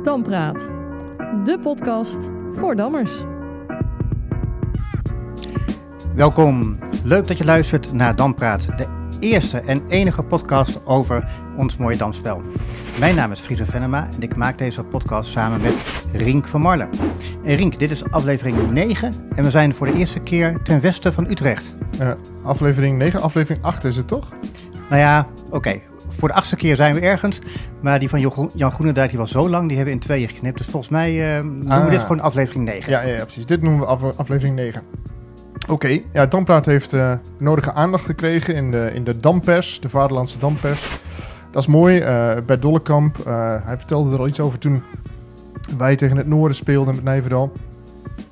Dampraat, de podcast voor dammers. Welkom, leuk dat je luistert naar Dampraat, de eerste en enige podcast over ons mooie damspel. Mijn naam is Friso Venema en ik maak deze podcast samen met Rink van Marle. En Rink, dit is aflevering 9 en we zijn voor de eerste keer ten westen van Utrecht. Aflevering 9, aflevering 8 is het toch? Nou ja, oké. Voor de 8e keer zijn we ergens, maar die van Jan Groenendijk die was zo lang, die hebben we in 2 geknipt. Dus volgens mij noemen we dit gewoon aflevering 9. Ja, precies. Dit noemen we aflevering 9. Oké, Dampraat heeft nodige aandacht gekregen in de dampers, de Vaderlandse dampers. Dat is mooi. Bert Dollekamp, hij vertelde er al iets over toen wij tegen het noorden speelden met Nijverdal.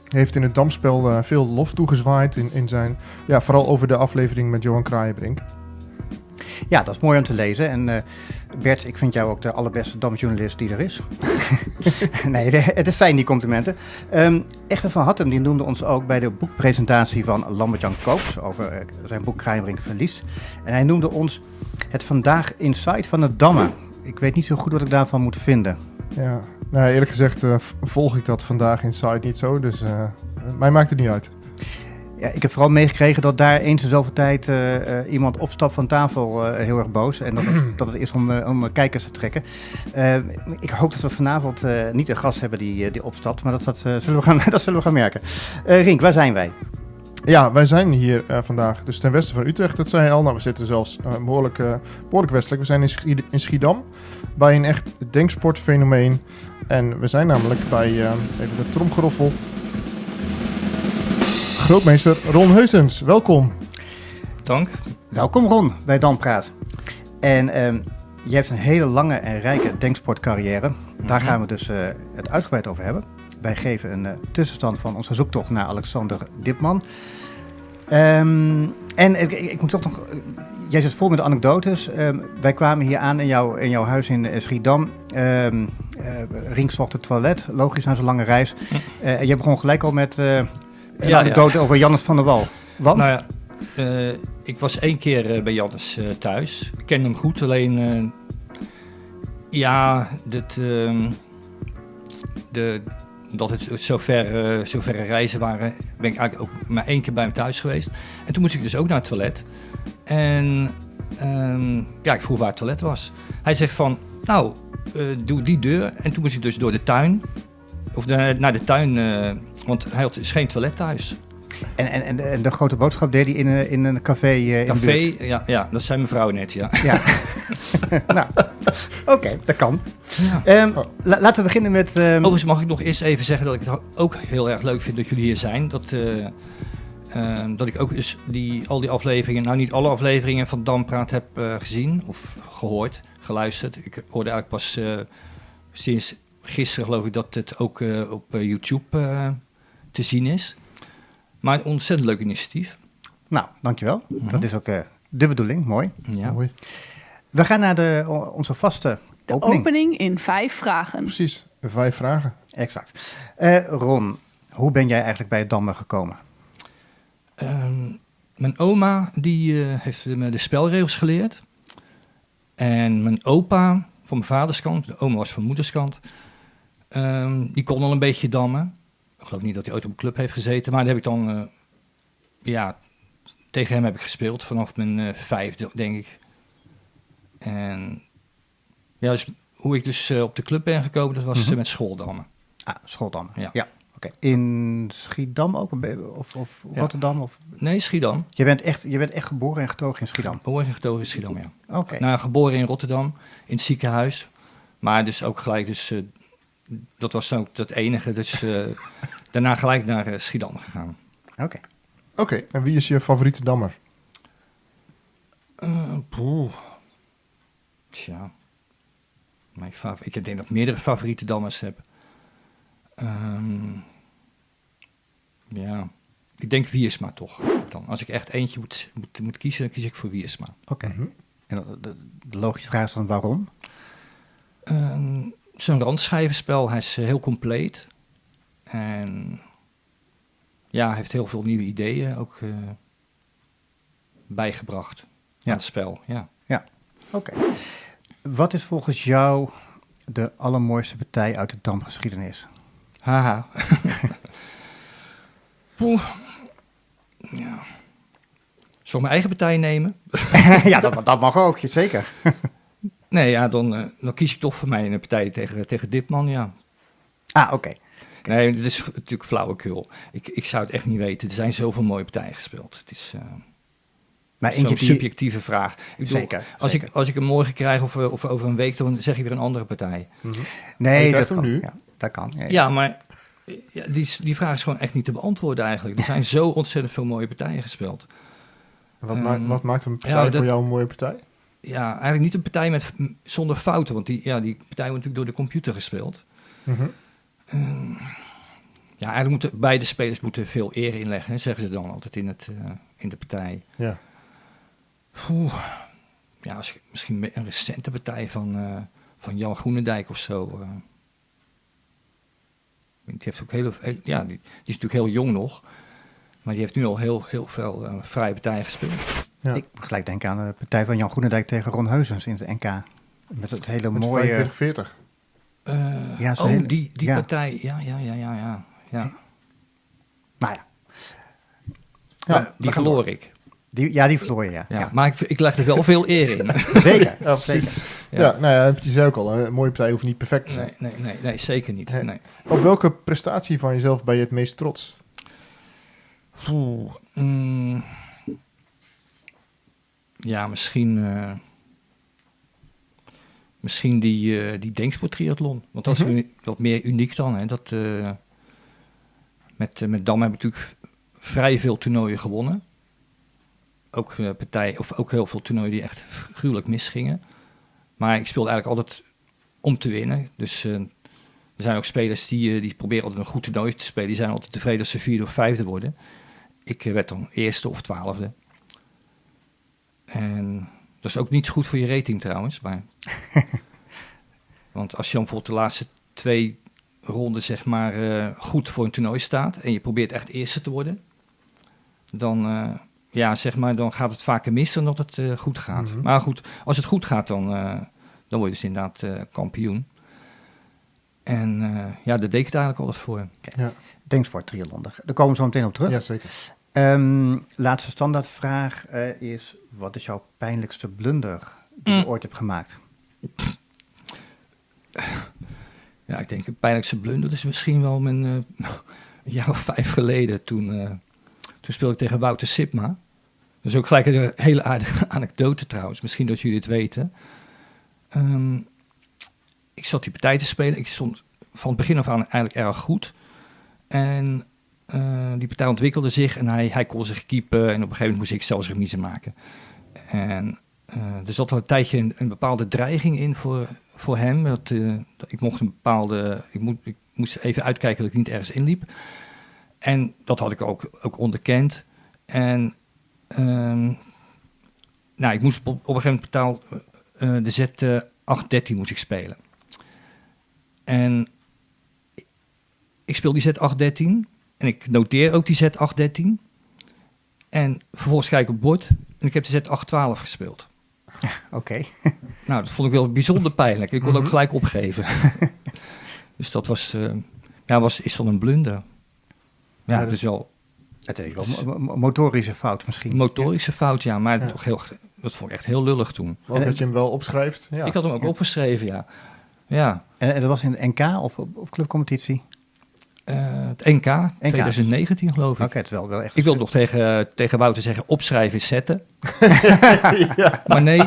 Heeft in het damspel veel lof toegezwaaid in zijn, vooral over de aflevering met Johan Kraaienbrink. Ja, dat is mooi om te lezen. En Bert, ik vind jou ook de allerbeste damjournalist die er is. Nee, het is fijn, die complimenten. Echter van Hattem, die noemde ons ook bij de boekpresentatie van Lambert-Jan Koops over zijn boek Kraaienbrink Verlies. En hij noemde ons het Vandaag Insight van het dammen. Ik weet niet zo goed wat ik daarvan moet vinden. Ja, nou, eerlijk gezegd volg ik dat Vandaag Insight niet zo, dus mij maakt het niet uit. Ja, ik heb vooral meegekregen dat daar eens in zoveel tijd iemand opstapt van tafel heel erg boos. En dat het is om kijkers te trekken. Ik hoop dat we vanavond niet een gast hebben die opstapt. Maar dat zullen we gaan merken. Rink, waar zijn wij? Ja, wij zijn hier vandaag dus ten westen van Utrecht. Dat zei je al. Nou, we zitten zelfs behoorlijk westelijk. We zijn in Schiedam bij een echt denksportfenomeen. En we zijn namelijk bij, even de tromgeroffel, grootmeester Ron Heusens. Welkom. Dank. Welkom Ron bij Dampraat. En je hebt een hele lange en rijke denksportcarrière. Daar gaan we dus het uitgebreid over hebben. Wij geven een tussenstand van onze zoektocht naar Alexander Dipman. En ik moet toch nog... Jij zit vol met anekdotes. Wij kwamen hier aan in jouw huis in Schiedam. Rink zocht het toilet. Logisch, na zo'n lange reis. Je begon gelijk al met een anekdote over Jannes van der Wal. Want? Nou ja, ik was 1 keer bij Jannes thuis. Ik kende hem goed, alleen... dat het zo verre reizen waren, ben ik eigenlijk ook maar 1 keer bij hem thuis geweest. En toen moest ik dus ook naar het toilet. En ik vroeg waar het toilet was. Hij zegt van, doe die deur. En toen moest ik dus door de tuin, of naar de tuin, want hij had dus geen toilet thuis. En de grote boodschap deed hij in een café in de buurt? Ja, dat zei mevrouw net, ja. Nou, oké, dat kan. Ja. Laten we beginnen met... Overigens mag ik nog eerst even zeggen dat ik het ook heel erg leuk vind dat jullie hier zijn. Dat ik ook dus al die afleveringen, nou niet alle afleveringen van Dampraat heb gezien of gehoord, geluisterd. Ik hoorde eigenlijk pas sinds gisteren geloof ik dat het ook op YouTube te zien is. Maar een ontzettend leuk initiatief. Nou, dankjewel. Mm-hmm. Dat is ook de bedoeling. Mooi. Ja. Mooi. We gaan naar onze vaste opening. De opening in 5 vragen. Precies, 5 vragen. Exact. Ron, hoe ben jij eigenlijk bij het dammen gekomen? Mijn oma die heeft me de spelregels geleerd. En mijn opa van mijn vaders kant, de oma was van moederskant, die kon al een beetje dammen. Ik geloof niet dat hij ooit op een club heeft gezeten, maar daar heb ik dan, tegen hem heb ik gespeeld vanaf mijn 5e, denk ik. En ja, dus hoe ik dus op de club ben gekomen, dat was met schooldammen. Ah, schooldammen. Ja. Oké. In Schiedam ook? Of Rotterdam? Of? Nee, Schiedam. Je bent echt geboren en getogen in Schiedam? Geboren en getogen in Schiedam, ja. Oké. Nou, geboren in Rotterdam, in het ziekenhuis. Maar dus ook gelijk, dat was dan ook dat enige. Dus daarna gelijk naar Schiedam gegaan. Oké, en wie is je favoriete dammer? Tja. Ik denk dat ik meerdere favoriete dammers heb. Ik denk Wiersma toch. Dan. Als ik echt eentje moet kiezen, dan kies ik voor Wiersma. Oké. En de logische vraag is dan waarom? Zo'n randschijvenspel, hij is heel compleet. En ja, hij heeft heel veel nieuwe ideeën ook bijgebracht aan het spel. Ja. Oké. Wat is volgens jou de allermooiste partij uit de damgeschiedenis? Haha. Poeh. Ja. Zal ik mijn eigen partij nemen? Ja, dat mag ook, zeker. Nee, ja, dan kies ik toch voor mij een partij tegen Dipman, ja. Ah, oké. Nee, dit is natuurlijk flauwekul. Ik zou het echt niet weten. Er zijn zoveel mooie partijen gespeeld. Het is Maar zo'n eentje die... subjectieve vraag. Ik bedoel, Zeker. Als ik hem morgen krijg of over een week, dan zeg ik weer een andere partij. Nee, krijgt dat hem kan. nu. Ja, dat kan. Ja, Ja, maar die vraag is gewoon echt niet te beantwoorden eigenlijk. Er zijn zo ontzettend veel mooie partijen gespeeld. En wat maakt een partij ja, dat- voor jou een mooie partij? Ja, eigenlijk niet een partij zonder fouten, want die partij wordt natuurlijk door de computer gespeeld. Mhm. Ja, eigenlijk moeten beide spelers veel eer inleggen, hè, zeggen ze dan altijd in de partij. Ja. Ja, misschien een recente partij van Jan Groenendijk of zo. Die heeft ook die is natuurlijk heel jong nog, maar die heeft nu al heel veel vrije partijen gespeeld. Ja. Ik moet gelijk denken aan de partij van Jan Groenendijk tegen Ron Heusens in het NK. Met het hele Met mooie... 45-40. Ja, zo'n hele- die ja. partij, ja. Nou ja. Ja, Die verloor ik. Die verloor je, ja. Ja. Maar ik leg er wel veel eer in. Zeker. Ja, precies. Zeker. Ja, nou ja, je zei ook al, een mooie partij hoeft niet perfect te zijn. Nee, zeker niet. Nee. Nee. Op welke prestatie van jezelf ben je het meest trots? Ja, misschien die denksporttriathlon. Want dat is wat meer uniek dan. Hè. Met Dam heb ik natuurlijk vrij veel toernooien gewonnen. Ook ook heel veel toernooien die echt gruwelijk misgingen. Maar ik speelde eigenlijk altijd om te winnen. Dus er zijn ook spelers die proberen altijd een goed toernooi te spelen. Die zijn altijd tevreden als ze 4e of 5e worden. Ik werd dan 1e of 12e. En dat is ook niet goed voor je rating trouwens. Maar want als je dan bijvoorbeeld de laatste 2 ronden zeg maar goed voor een toernooi staat en je probeert echt eerste te worden, dan dan gaat het vaker mis dan dat het goed gaat. Mhm. Maar goed, als het goed gaat, dan word je dus inderdaad kampioen. En daar deed ik het eigenlijk altijd voor. Ja, Denksport triathlon, daar komen we zo meteen op terug. ja zeker. Laatste standaardvraag is, wat is jouw pijnlijkste blunder die je ooit hebt gemaakt? Ja, ik denk een pijnlijkste blunder is misschien wel een jaar of 5 geleden. Toen speelde ik tegen Wouter Sipma. Dat is ook gelijk een hele aardige anekdote trouwens. Misschien dat jullie het weten. Ik zat die partij te spelen. Ik stond van het begin af aan eigenlijk erg goed. En die partij ontwikkelde zich en hij kon zich keepen. En op een gegeven moment moest ik zelfs remiezen maken. En er zat al een tijdje een bepaalde dreiging in voor hem. Dat ik mocht ik moest even uitkijken dat ik niet ergens inliep. En dat had ik ook onderkend. En ik moest op een gegeven moment de Z 813 moest ik spelen. En ik speel die Z 813 en ik noteer ook die Z 813. En vervolgens kijk ik op het bord en ik heb de Z 812 gespeeld. Oké. Nou, dat vond ik wel bijzonder pijnlijk. Ik kon ook gelijk opgeven. Dus dat is dan een blunder. Ja, het is wel Het is wel motorische fout misschien. een motorische fout, ja. Maar toch dat vond ik echt heel lullig toen. Want dat je hem wel opschrijft. Ja. Ik had hem ook opgeschreven, ja. Ja, En dat was in de NK of clubcompetitie? het NK 2019 geloof ik. Oké, het is wel echt... Ik wilde nog tegen Wouter zeggen, opschrijven is zetten. Ja. Maar nee.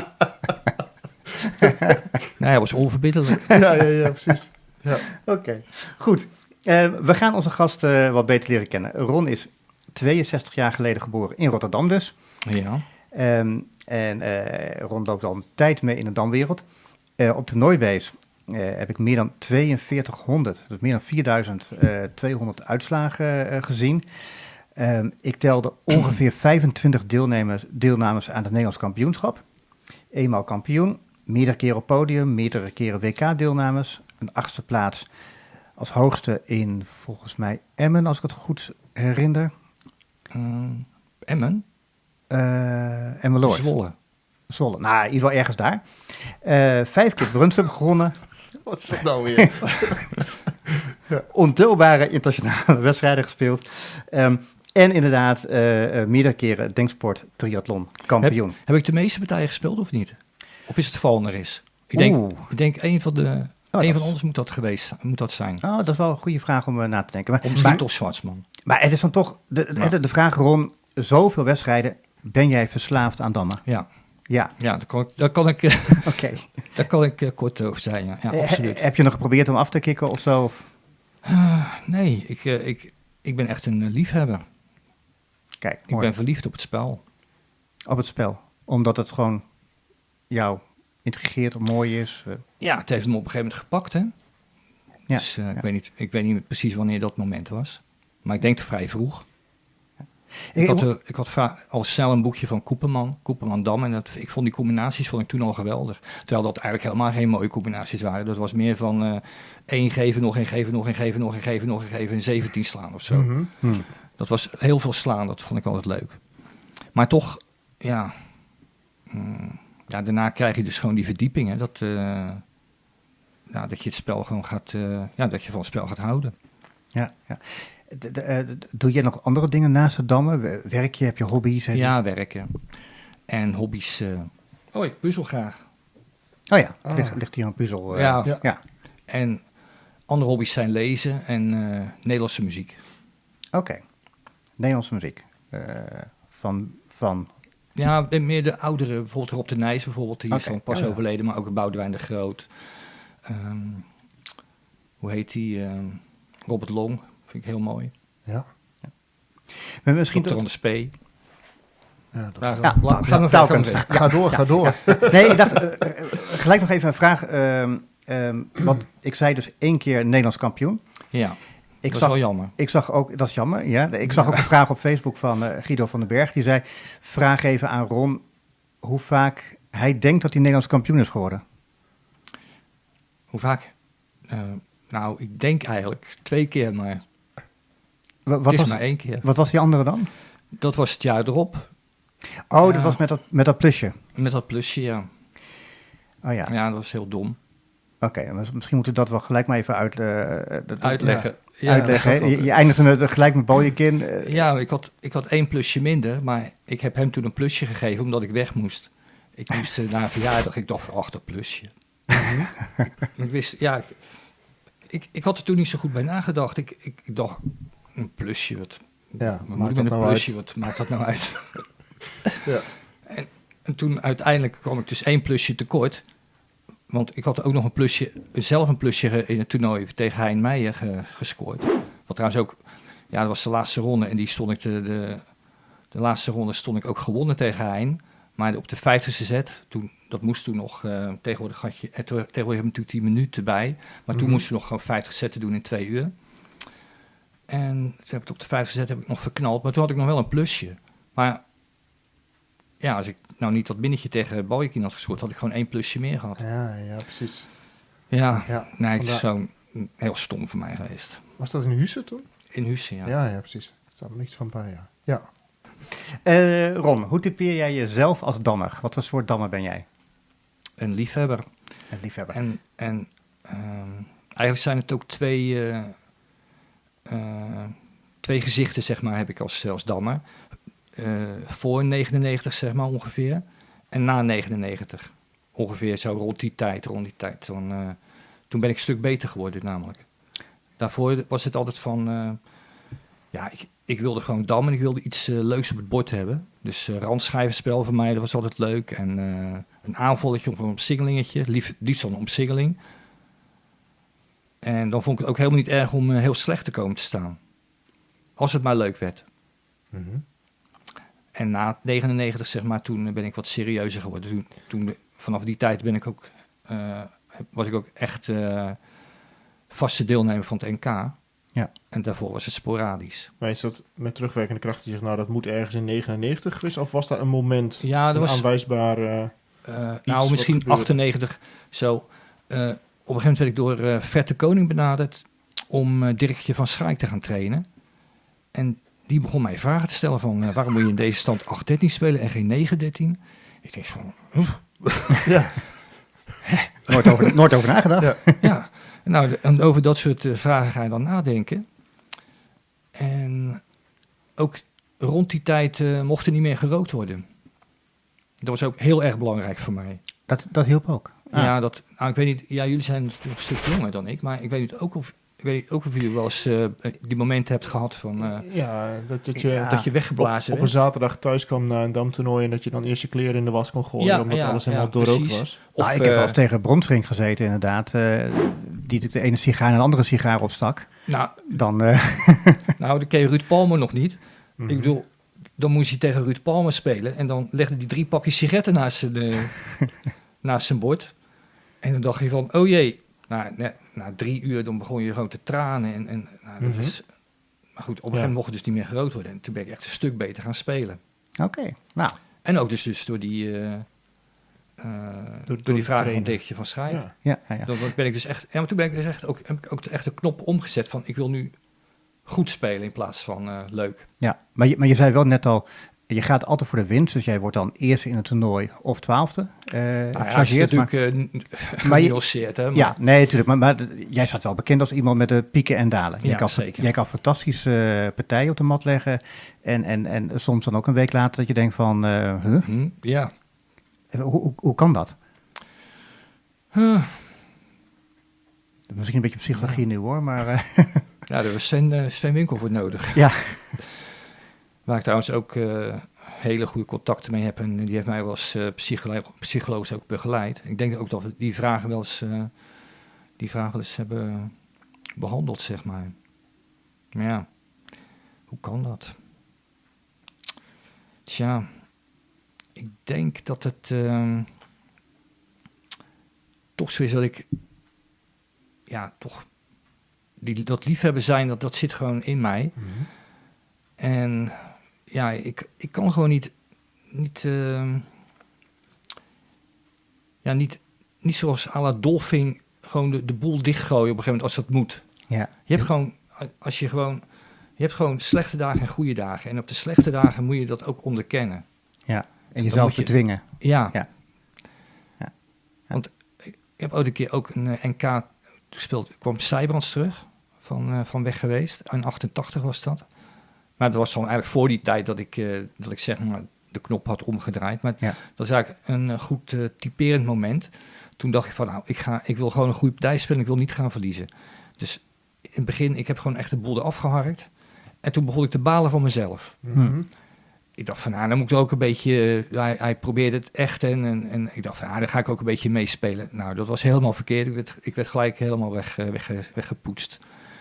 Hij was onverbiddelijk. Ja, precies. Ja. Oké, goed. We gaan onze gast wat beter leren kennen. Ron is 62 jaar geleden geboren in Rotterdam dus. Ja. Ron loopt al een tijd mee in de damwereld. Op de Nooibase heb ik meer dan 4200, dus meer dan 4200 uitslagen gezien. Ik telde ongeveer 25 deelnames aan het Nederlands kampioenschap. Eenmaal kampioen, meerdere keren op podium, meerdere keren WK-deelnames. Een 8e plaats als hoogste in, volgens mij, Emmen, als ik het goed herinner. Emmen? Emmeloord. Zwolle. Zwolle, nou, in ieder geval ergens daar. 5 keer Brunsum gewonnen. Wat is dat nou weer? Ontelbare internationale wedstrijden gespeeld. En inderdaad, meerdere keren denksport triathlon kampioen. Heb ik de meeste partijen gespeeld of niet? Of is het Valneris? Ik denk een van ons moet dat zijn. Oh, dat is wel een goede vraag om na te denken. Maar, Misschien toch Schwarzman. Maar het is dan toch de vraag, Ron, zoveel wedstrijden, ben jij verslaafd aan dammen? Ja. Ja. Ja, daar kan ik, Oké. daar kan ik kort over zijn. Ja, absoluut. Heb je nog geprobeerd om af te kicken of zo? Of? Nee, ik ben echt een liefhebber. Kijk, Ik ben verliefd op het spel. Op het spel. Omdat het gewoon jou intrigeert of mooi is. Ja, het heeft me op een gegeven moment gepakt, hè. Ja, Dus ik weet niet precies wanneer dat moment was. Maar ik denk vrij vroeg. Ik had al snel een boekje van Koeperman Dam. En ik vond die combinaties toen al geweldig. Terwijl dat eigenlijk helemaal geen mooie combinaties waren. Dat was meer van 1 geven, nog 1 geven, nog 1 geven, nog 1 geven, nog 1 geven en 17 slaan of zo. Mm-hmm. Dat was heel veel slaan, dat vond ik altijd leuk. Maar toch, daarna krijg je dus gewoon die verdiepingen. Dat je het spel gewoon gaat, dat je van het spel gaat houden. Ja. Doe jij nog andere dingen naast het dammen? Werk je? Heb je hobby's? Werken. En hobby's. Ik puzzel graag. Oh ja, ligt hier een puzzel. Ja. En andere hobby's zijn lezen en Nederlandse muziek. Oké. Nederlandse muziek. Van... Ja, meer de oudere. Bijvoorbeeld Rob de Nijs bijvoorbeeld. Die is van pas overleden, maar ook Boudewijn de Groot. Hoe heet die? Robert Long. Vind ik heel mooi. Ja. Maar misschien Dr. Anders P. Ja, Ga door. Ja. Nee, ik dacht, gelijk nog even een vraag. Want ik zei dus 1 keer Nederlands kampioen. Ja, dat is wel jammer. Ik zag ook, dat is jammer, ja. Ik zag ook een vraag op Facebook van Guido van den Berg. Die zei, vraag even aan Ron hoe vaak hij denkt dat hij Nederlands kampioen is geworden. Hoe vaak? Ik denk eigenlijk 2 keer, maar het is maar 1 keer. Wat was die andere dan? Dat was het jaar erop. Oh, dat was met dat plusje. Met dat plusje, ja. Oh ja. Ja, dat was heel dom. Oké, misschien moeten we dat wel gelijk maar even uitleggen. Ja, uitleggen. Je eindigde gelijk met Bojekin. Ik had 1 plusje minder, maar ik heb hem toen een plusje gegeven omdat ik weg moest. Ik moest naar een verjaardag, ik dacht van dat plusje. Ik wist, ik had er toen niet zo goed bij nagedacht. Ik dacht, een plusje, wat maakt dat nou uit? Ja. En toen uiteindelijk kwam ik dus 1 plusje tekort. Want ik had ook nog zelf een plusje in het toernooi tegen Hein Meijer gescoord. Wat trouwens ook, dat was de laatste ronde. En die stond ik de laatste ronde stond ik ook gewonnen tegen Hein. Maar op de 50e set, dat moest toen nog, tegenwoordig hebben we natuurlijk 10 minuten bij. Maar toen moesten we nog gewoon 50 zetten doen in 2 uur. En toen heb ik op de 50e set nog verknald. Maar toen had ik nog wel een plusje. Maar als ik nou niet dat minnetje tegen Bojekin had gescoord, had ik gewoon 1 plusje meer gehad. Ja, precies. Het is zo heel stom voor mij geweest. Was dat in Husse toen? In Husse, ja. Ja, precies. Er staat me niks van bij, ja. Ron, hoe typeer jij jezelf als dammer? Wat voor soort dammer ben jij? Een liefhebber. Een liefhebber. En eigenlijk zijn het ook twee gezichten, zeg maar, heb ik als dammer. Voor 99, zeg maar, ongeveer. En na 99. Ongeveer zo rond die tijd. Toen ben ik een stuk beter geworden, namelijk. Daarvoor was het altijd van... ik wilde gewoon dammen en ik wilde iets leuks op het bord hebben. Dus randschijvenspel voor mij, dat was altijd leuk. En een aanvalletje of een omsingelingetje. Liefst dan een omsingeling. En dan vond ik het ook helemaal niet erg om heel slecht te komen te staan. Als het maar leuk werd. Mm-hmm. En na 99, zeg maar, toen ben ik wat serieuzer geworden. Vanaf die tijd was ik ook echt vaste deelnemer van het NK. Ja. En daarvoor was het sporadisch. Maar is dat met terugwerkende kracht? Je zegt, dat moet ergens in 99 geweest? Of was daar een moment, aanwijsbaar misschien 98, zo. Op een gegeven moment werd ik door Vert de Koning benaderd om Dirkje van Schaik te gaan trainen. En die begon mij vragen te stellen van... waarom moet je in deze stand 8-13 spelen en geen 9-13? Ik denk van... Nooit over nagedacht. Ja. Ja, nou, en over dat soort vragen ga je dan nadenken. En ook rond die tijd mocht er niet meer gerookt worden. Dat was ook heel erg belangrijk voor mij. Dat hielp ook. Ah. Ja, ik weet niet, jullie zijn natuurlijk een stuk jonger dan ik, maar ik weet niet ook of jullie wel eens die momenten hebt gehad van dat je weggeblazen op een zaterdag thuis kwam na een damtoernooi en dat je dan eerst je kleren in de was kon gooien, omdat alles helemaal doorrookt was. Of, ik heb wel eens tegen Bronsring gezeten inderdaad, die natuurlijk de ene sigaar en de andere sigaar opstak. Nou, dan dan ken je Ruud Palmer nog niet. Mhm. Ik bedoel, dan moest je tegen Ruud Palmer spelen en dan legde hij 3 pakjes sigaretten naast zijn bord. En dan dacht je van, oh jee, na 3 uur dan begon je gewoon te tranen. Dat is, maar goed, op een gegeven moment mocht het dus niet meer gerookt worden. En toen ben ik echt een stuk beter gaan spelen. Oké, nou. En ook dus door die door die vragen van Dickje van Schijf. Ja. Ja. Dan ben ik dus echt, maar toen ben ik dus echt heb ik ook echt de knop omgezet van ik wil nu goed spelen in plaats van leuk. Ja, maar je zei wel net al, je gaat altijd voor de winst, dus jij wordt dan eerste in het toernooi of 12e. Als je natuurlijk nuanceert, hè. Maar, ja, nee, natuurlijk. Maar jij staat wel bekend als iemand met de pieken en dalen. Ja, zeker. Jij kan fantastische partijen op de mat leggen. En soms dan ook een week later dat je denkt van, ja. Hoe kan dat? Misschien een beetje psychologie nu hoor, maar... Ja, daar was Sven Winkel voor nodig. Ja. Waar ik trouwens ook hele goede contacten mee heb. En die heeft mij wel als psycholoog ook begeleid. Ik denk ook dat we die vragen wel eens hebben behandeld, zeg maar. Maar ja, hoe kan dat? Tja, ik denk dat het toch zo is dat ik... Ja, toch... Dat liefhebben zijn, dat zit gewoon in mij. Mm-hmm. En ja, ik kan gewoon niet zoals à la Dolphin gewoon de boel dichtgooien op een gegeven moment als dat moet. Ja. Je hebt gewoon slechte dagen en goede dagen. En op de slechte dagen moet je dat ook onderkennen. Ja, en jezelf bedwingen. Ja. Ja. Want ik heb ooit een keer ook een NK gespeeld. Kwam Sijbrands terug van weg geweest. In 88 was dat. Maar dat was dan eigenlijk voor die tijd dat ik zeg maar de knop had omgedraaid. Maar dat is eigenlijk een goed typerend moment. Toen dacht ik van nou, ik wil gewoon een goede partij spelen. Ik wil niet gaan verliezen. Dus in het begin, ik heb gewoon echt de boel eraf geharkt. En toen begon ik te balen van mezelf. Mm-hmm. Ik dacht van nou, dan moet ik ook een beetje... Hij probeerde het echt en ik dacht van nou, daar ga ik ook een beetje meespelen. Nou, dat was helemaal verkeerd. Ik werd gelijk helemaal weggepoetst.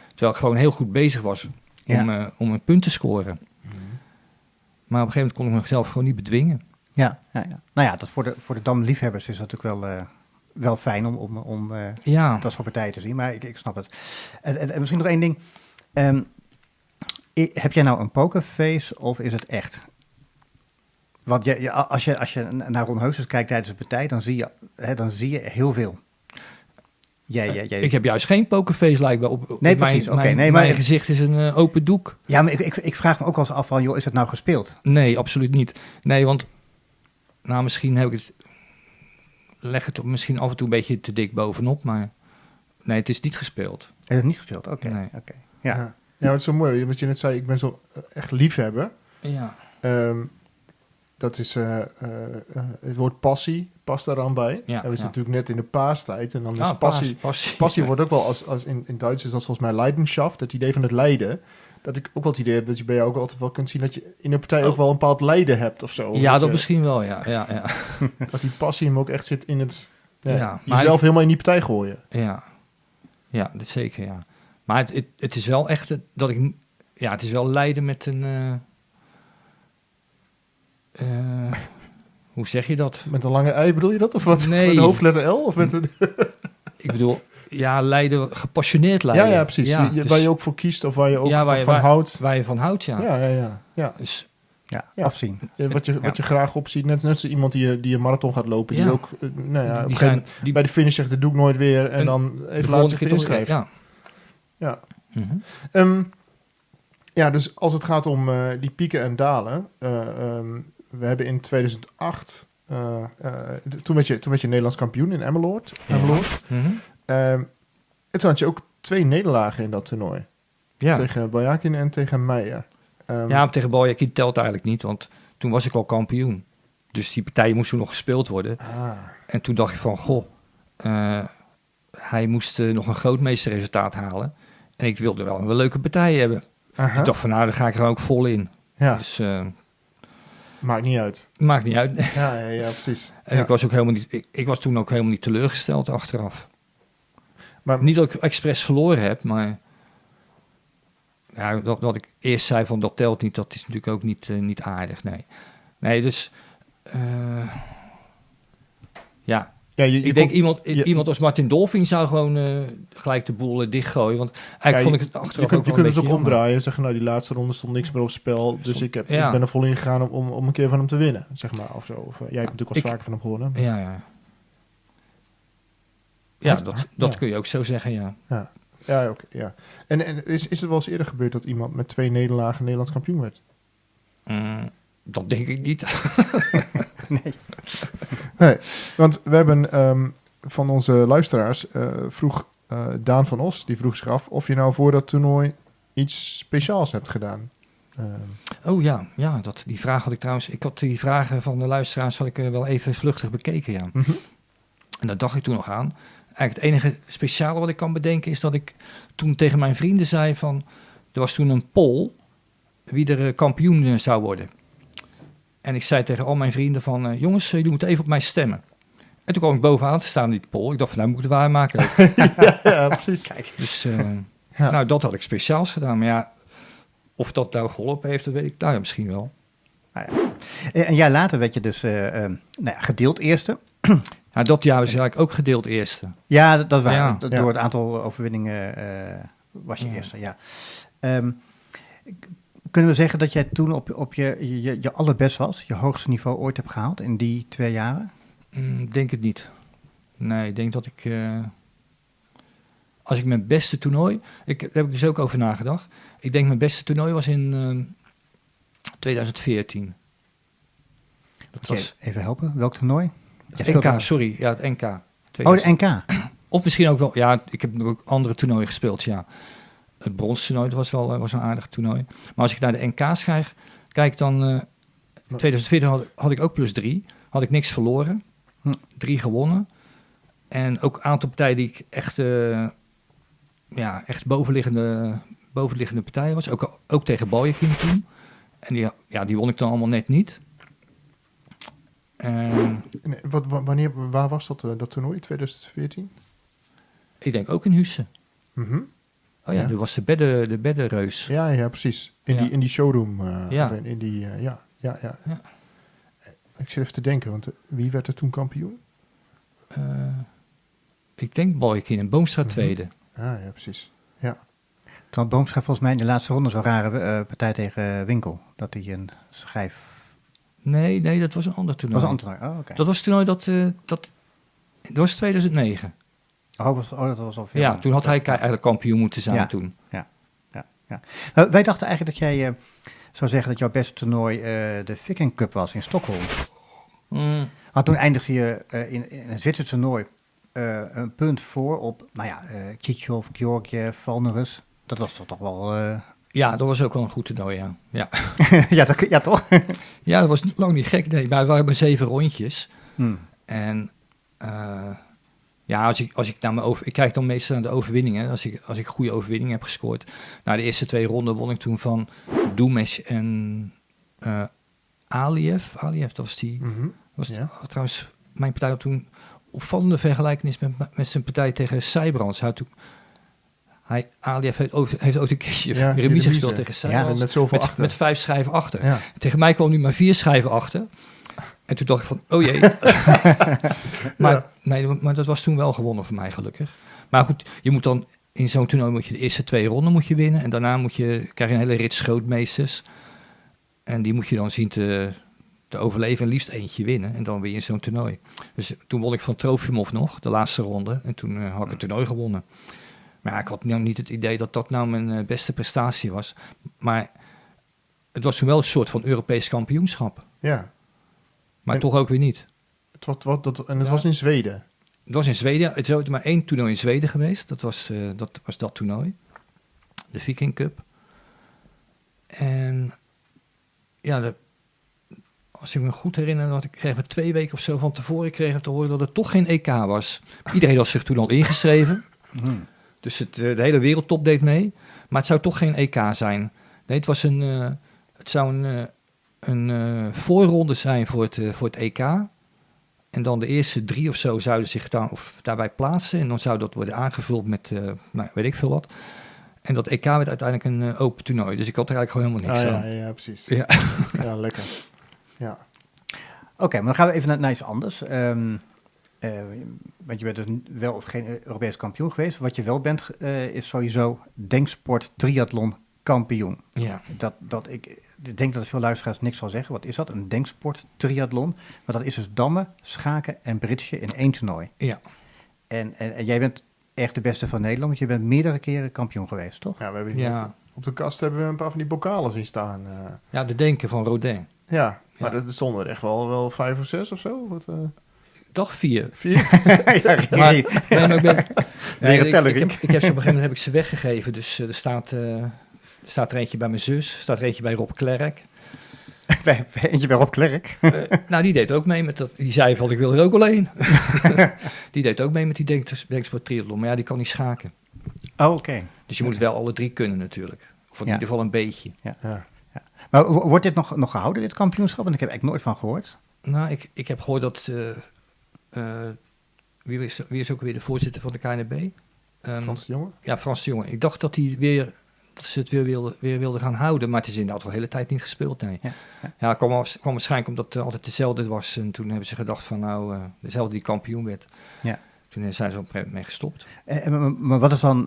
Terwijl ik gewoon heel goed bezig was om een punt te scoren. Mm-hmm. Maar op een gegeven moment kon ik mezelf gewoon niet bedwingen. Ja. Nou ja, dat voor de damliefhebbers is dat natuurlijk wel fijn om dat soort partijen te zien. Maar ik snap het. En misschien nog één ding. Heb jij nou een pokerface of is het echt? Want als je naar Ron Heusens kijkt tijdens de partij, dan zie je heel veel. Ik heb juist geen pokerface lijkbaar op. Nee, precies. Mijn gezicht is een open doek. Ja, maar ik vraag me ook wel eens af van, joh, is het nou gespeeld? Nee, absoluut niet. Nee, want misschien heb ik het... Leg het misschien af en toe een beetje te dik bovenop, maar nee, het is niet gespeeld. Het is niet gespeeld, oké. Nee. Ja, het is zo mooi, wat je net zei, ik ben zo echt liefhebber. Ja. Dat is het woord passie, past daar aan bij. Ja, we zitten natuurlijk net in de paastijd en dan is passie. Passie wordt ook wel als in Duits is dat volgens mij Leidenschaft, het idee van het lijden. Dat ik ook wel het idee heb dat je bij jou ook altijd wel kunt zien dat je in een partij ook wel een bepaald lijden hebt of zo. Ja, dat misschien wel, ja. Dat die passie hem ook echt zit in het maar jezelf helemaal in die partij gooien. Ja, dat zeker, ja. Maar het is wel echt dat ik... Ja, het is wel lijden met een... hoe zeg je dat? Met een lange ei bedoel je dat? Of wat? Nee. Met de hoofdletter L? Of met een... Ik bedoel, lijden, gepassioneerd lijden. Ja, precies. Ja, waar je ook voor kiest of waar je ook van houdt. Waar je van houdt, Ja. Dus, afzien. Wat je graag opziet. Net zoals iemand die een marathon gaat lopen. Die ook bij de finish zegt, dat doe ik nooit weer. En dan even later zich inschrijft. Ja. Mm-hmm. Dus als het gaat om die pieken en dalen. We hebben in 2008 Toen werd je Nederlands kampioen in Emmeloord. Mhm. En toen had je ook 2 nederlagen in dat toernooi. Ja. Tegen Baljakin en tegen Meijer. Ja, maar tegen Baljakin telt eigenlijk niet, want toen was ik al kampioen. Dus die partij moest toen nog gespeeld worden. En toen dacht ik van, hij moest nog een grootmeesterresultaat halen. En ik wilde wel een leuke partij hebben. Dus ik dacht van, nou, daar ga ik er ook vol in. Ja. Dus Maakt niet uit. maakt niet uit. Ja, precies. En ik was ook helemaal niet, ik was toen ook helemaal niet teleurgesteld achteraf. Maar Niet dat ik expres verloren heb, maar ja, dat ik eerst zei van dat telt niet, dat is natuurlijk ook niet aardig. Nee, dus ja. Ik denk iemand als Martin Dolfing zou gewoon gelijk de boel dichtgooien. Want eigenlijk vond ik het achteraf ook wel je een kunt het ook beetje omdraaien. Zeggen, nou, die laatste ronde stond niks meer op spel. Dus ik ben er vol in gegaan om een keer van hem te winnen. Zeg maar, of zo. Of, jij hebt natuurlijk wel vaker van hem gewonnen. Ja. Ja, dat kun je ook zo zeggen, ja. Ja, oké. Ja. En is het wel eens eerder gebeurd dat iemand met 2 nederlagen Nederlands kampioen werd? Dat denk ik niet. Nee, want we hebben van onze luisteraars vroeg Daan van Os, die vroeg zich af of je nou voor dat toernooi iets speciaals hebt gedaan. Oh ja, die vraag had ik trouwens. Ik had die vragen van de luisteraars wel even vluchtig bekeken, ja. Mm-hmm. En daar dacht ik toen nog aan. Eigenlijk het enige speciale wat ik kan bedenken is dat ik toen tegen mijn vrienden zei van, er was toen een poll wie er kampioen zou worden. En ik zei tegen al mijn vrienden van, jongens, jullie moeten even op mij stemmen. En toen kwam ik bovenaan te staan in die poll. Ik dacht van, nou moet ik het waarmaken. ja, precies. Kijk. Dus nou, dat had ik speciaals gedaan. Maar ja, of dat nou geholpen heeft, dat weet ik. Nou ja, misschien wel. Een jaar later werd je dus gedeeld eerste. Nou, dat jaar was eigenlijk ook gedeeld eerste. Ja, dat is waar. Ja. Door het aantal overwinningen was je eerste, ja. Kunnen we zeggen dat jij toen op je allerbest was? Je hoogste niveau ooit hebt gehaald in die 2 jaren? Denk het niet. Nee, ik denk dat ik... als ik mijn beste toernooi... Daar heb ik dus ook over nagedacht. Ik denk mijn beste toernooi was in 2014. Dat was... Even helpen, welk toernooi? Het NK, sorry. Ja, het NK. Oh, de NK. Of misschien ook wel... Ja, ik heb ook andere toernooien gespeeld, ja. Het bronstoernooi was een aardig toernooi. Maar als ik naar de NK's kijk dan... 2014 had ik ook +3. Had ik niks verloren. 3 gewonnen. En ook een aantal partijen die ik echt bovenliggende partijen was. Ook tegen Baljakin toen. En die won ik dan allemaal net niet. Waar was dat toernooi, 2014? Ik denk ook in Husse. Mm-hmm. Oh ja, dat was de beddenreus. Ja, precies. In die showroom. Ja. Ja. Ik zit even te denken, want wie werd er toen kampioen? Ik denk Baljakin en Boomstra tweede. Ja, precies. Ja. Toen had Boomstra volgens mij in de laatste ronde zo'n rare partij tegen Winkel. Dat hij een schijf... Nee, dat was een ander toernooi. Dat was een ander toernooi, oké. Dat was het toernooi dat was 2009. Dat was al veel. Ja, toen had hij eigenlijk kampioen moeten zijn toen. Ja. Wij dachten eigenlijk dat jij zou zeggen dat jouw beste toernooi de Viking Cup was in Stockholm. Maar toen eindigde je in een Zwitser toernooi een punt voor op, Tjitjov, Georgiev, Valnerus. Dat was toch wel... Ja, dat was ook wel een goed toernooi, ja. Ja, toch? Ja, dat was lang niet gek, nee. Maar het waren maar 7 rondjes. En als ik naar ik kijk dan meestal naar de overwinningen. Als ik goede overwinningen heb gescoord. Nou, de eerste 2 ronden won ik toen van Dumesh en Aliev. Aliev, dat was die... Trouwens, mijn partij had toen opvallende vergelijkenis met zijn partij tegen Sijbrands. Aliev heeft ook een keertje remise gespeeld tegen Sijbrands. Met zoveel achter. Met 5 schijven achter. Ja. Tegen mij kwam nu maar 4 schijven achter. En toen dacht ik van, oh jee. Maar dat was toen wel gewonnen voor mij, gelukkig. Maar goed, je moet dan in zo'n toernooi moet je de eerste 2 ronden moet je winnen. En daarna krijg je een hele rits grootmeesters. En die moet je dan zien te overleven en liefst eentje winnen. En dan win je zo'n toernooi. Dus toen won ik van Trofimov nog, de laatste ronde. En toen had ik het toernooi gewonnen. Maar ja, ik had nou niet het idee dat dat nou mijn beste prestatie was. Maar het was toen wel een soort van Europees kampioenschap. Ja. Maar toch ook weer niet. Het was in Zweden. Het was in Zweden. Het is ook maar 1 toernooi in Zweden geweest. Dat was dat toernooi. De Viking Cup. En ja, als ik me goed herinner, dat ik kreeg 2 weken of zo van tevoren te horen dat er toch geen EK was. Iedereen had zich toen al ingeschreven. Dus de hele wereldtop deed mee. Maar het zou toch geen EK zijn. Nee, het zou een voorronde zijn voor het EK. En dan de eerste 3 of zo zouden zich daarbij plaatsen. En dan zou dat worden aangevuld met, weet ik veel wat. En dat EK werd uiteindelijk een open toernooi. Dus ik had er eigenlijk gewoon helemaal niks aan. Ja, precies. Ja. Ja, lekker. Ja. Oké, maar dan gaan we even naar iets anders. Want je bent dus wel of geen Europees kampioen geweest. Wat je wel bent, is sowieso denksport triathlon kampioen. Ja. Ik denk dat veel luisteraars niks zal zeggen. Wat is dat? Een denksport triathlon. Maar dat is dus dammen, schaken en bridgen in 1 toernooi. Ja. En jij bent echt de beste van Nederland, want je bent meerdere keren kampioen geweest, toch? Ja, we hebben op de kast hebben we een paar van die bokalen zien staan. Ja, de denken van Rodin. Ja, maar er stonden er echt wel 5 of 6 of zo. Wat, Dag 4. 4? Maar ik heb ze op een gegeven moment ze weggegeven. Dus er staat er eentje bij mijn zus, er staat er eentje bij Rob Klerk. Eentje bij Rob Klerk. Nou, die deed ook mee met dat. Die zei van, ik wil er ook alleen. Die deed ook mee met die denksport triathlon. Maar ja, die kan niet schaken. Oh, oké. Dus je moet wel alle 3 kunnen natuurlijk. Of in ieder geval een beetje. Ja. Maar wordt dit nog gehouden, dit kampioenschap? Want ik heb eigenlijk nooit van gehoord. Nou, ik heb gehoord dat... wie is ook weer de voorzitter van de KNB? Frans de Jonge? Ja, Frans de Jonge. Ik dacht dat ze het weer wilden gaan houden. Maar het is inderdaad al de hele tijd niet gespeeld, nee. Ja, kwam waarschijnlijk omdat het altijd dezelfde was. En toen hebben ze gedacht van dezelfde die kampioen werd. Ja. Toen zijn ze op een gegeven moment mee gestopt. Maar wat is dan...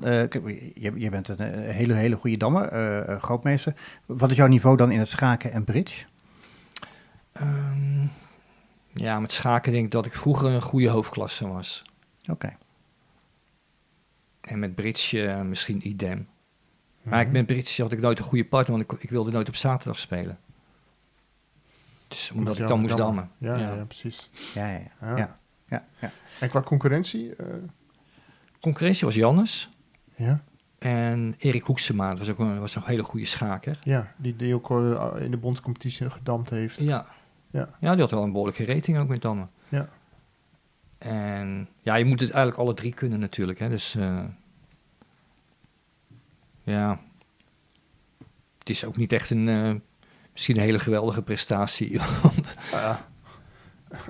je bent een hele goede dammer, grootmeester. Wat is jouw niveau dan in het schaken en bridge? Ja, met schaken denk ik dat ik vroeger een goede hoofdklasse was. Oké. En met bridge misschien idem. Maar met bridge had ik nooit een goede partner, want ik wilde nooit op zaterdag spelen. Dus omdat ik dan moest dammen. Ja, precies. Ja. En qua concurrentie? Concurrentie was Jannes. Ja. En Erik Hoeksema, dat was een hele goede schaker. Ja, die ook in de bondscompetitie gedamd heeft. Ja, die had wel een behoorlijke rating ook met dammen. Ja. En ja, je moet het eigenlijk alle 3 kunnen natuurlijk. Hè? Dus het is ook niet echt misschien een hele geweldige prestatie.